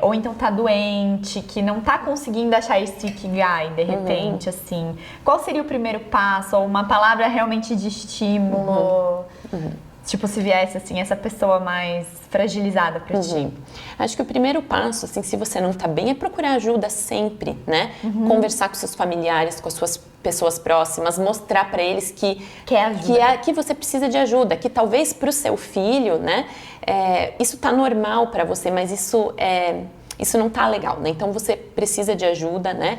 Speaker 1: ou então está doente, que não está conseguindo achar esse Ikigai, de repente, assim, qual seria o primeiro passo, ou uma palavra realmente de estímulo? Tipo, se viesse, assim, essa pessoa mais fragilizada pra ti.
Speaker 2: Acho que o primeiro passo, assim, se você não tá bem, é procurar ajuda sempre, né? Conversar com seus familiares, com as suas pessoas próximas, mostrar pra eles que você precisa de ajuda, que talvez pro seu filho, né, isso tá normal pra você, mas isso não tá legal, né? Então você precisa de ajuda, né?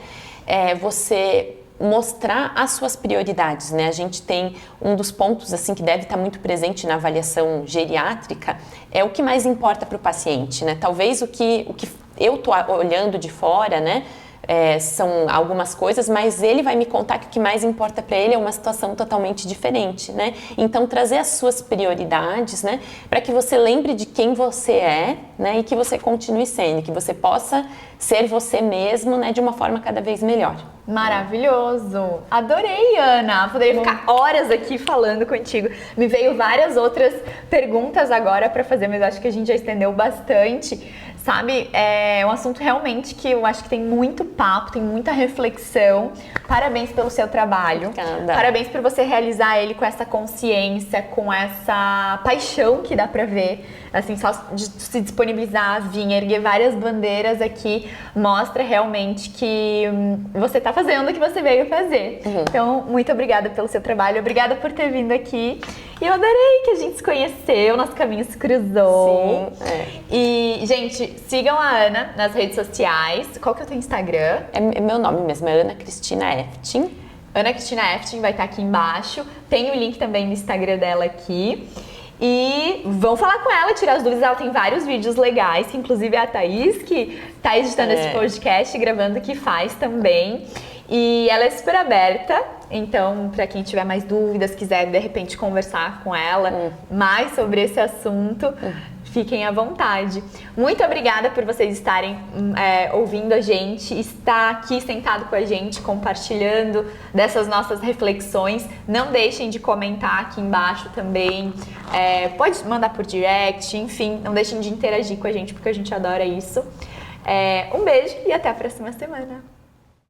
Speaker 2: Você mostrar as suas prioridades, né? A gente tem um dos pontos assim que deve estar muito presente na avaliação geriátrica, é o que mais importa para o paciente, né? Talvez o que eu tô olhando de fora, né? São algumas coisas, mas ele vai me contar que o que mais importa para ele é uma situação totalmente diferente, né? Então, trazer as suas prioridades, né? Para que você lembre de quem você é, né? E que você continue sendo, que você possa ser você mesmo, né? De uma forma cada vez melhor.
Speaker 1: Maravilhoso! Adorei, Ana! Poderia ficar horas aqui falando contigo. Me veio várias outras perguntas agora para fazer, mas acho que a gente já estendeu bastante. Sabe, é um assunto realmente que eu acho que tem muito papo, tem muita reflexão. Parabéns pelo seu trabalho.
Speaker 2: Obrigada.
Speaker 1: Parabéns por você realizar ele com essa consciência, com essa paixão que dá pra ver. Assim, só de se disponibilizar, vir, erguer várias bandeiras aqui, mostra realmente que você tá fazendo o que você veio fazer. Então, muito obrigada pelo seu trabalho, obrigada por ter vindo aqui. E eu adorei que a gente se conheceu, nosso caminho se cruzou.
Speaker 2: Sim,
Speaker 1: E, gente, sigam a Ana nas redes sociais. Qual que é o teu Instagram?
Speaker 2: É meu nome mesmo, é Ana Cristina Eftin.
Speaker 1: Ana Cristina Eftin vai estar aqui embaixo. Tem o link também no Instagram dela aqui.
Speaker 3: E vão falar com ela, tirar as dúvidas. Ela tem vários vídeos legais, que inclusive é a Thaís que tá editando esse podcast, gravando, que faz também. E ela é super aberta, então para quem tiver mais dúvidas, quiser de repente conversar com ela mais sobre esse assunto, fiquem à vontade. Muito obrigada por vocês estarem ouvindo a gente, estar aqui sentado com a gente, compartilhando dessas nossas reflexões. Não deixem de comentar aqui embaixo também. Pode mandar por direct, enfim, não deixem de interagir com a gente, porque a gente adora isso. Um beijo e até a próxima semana.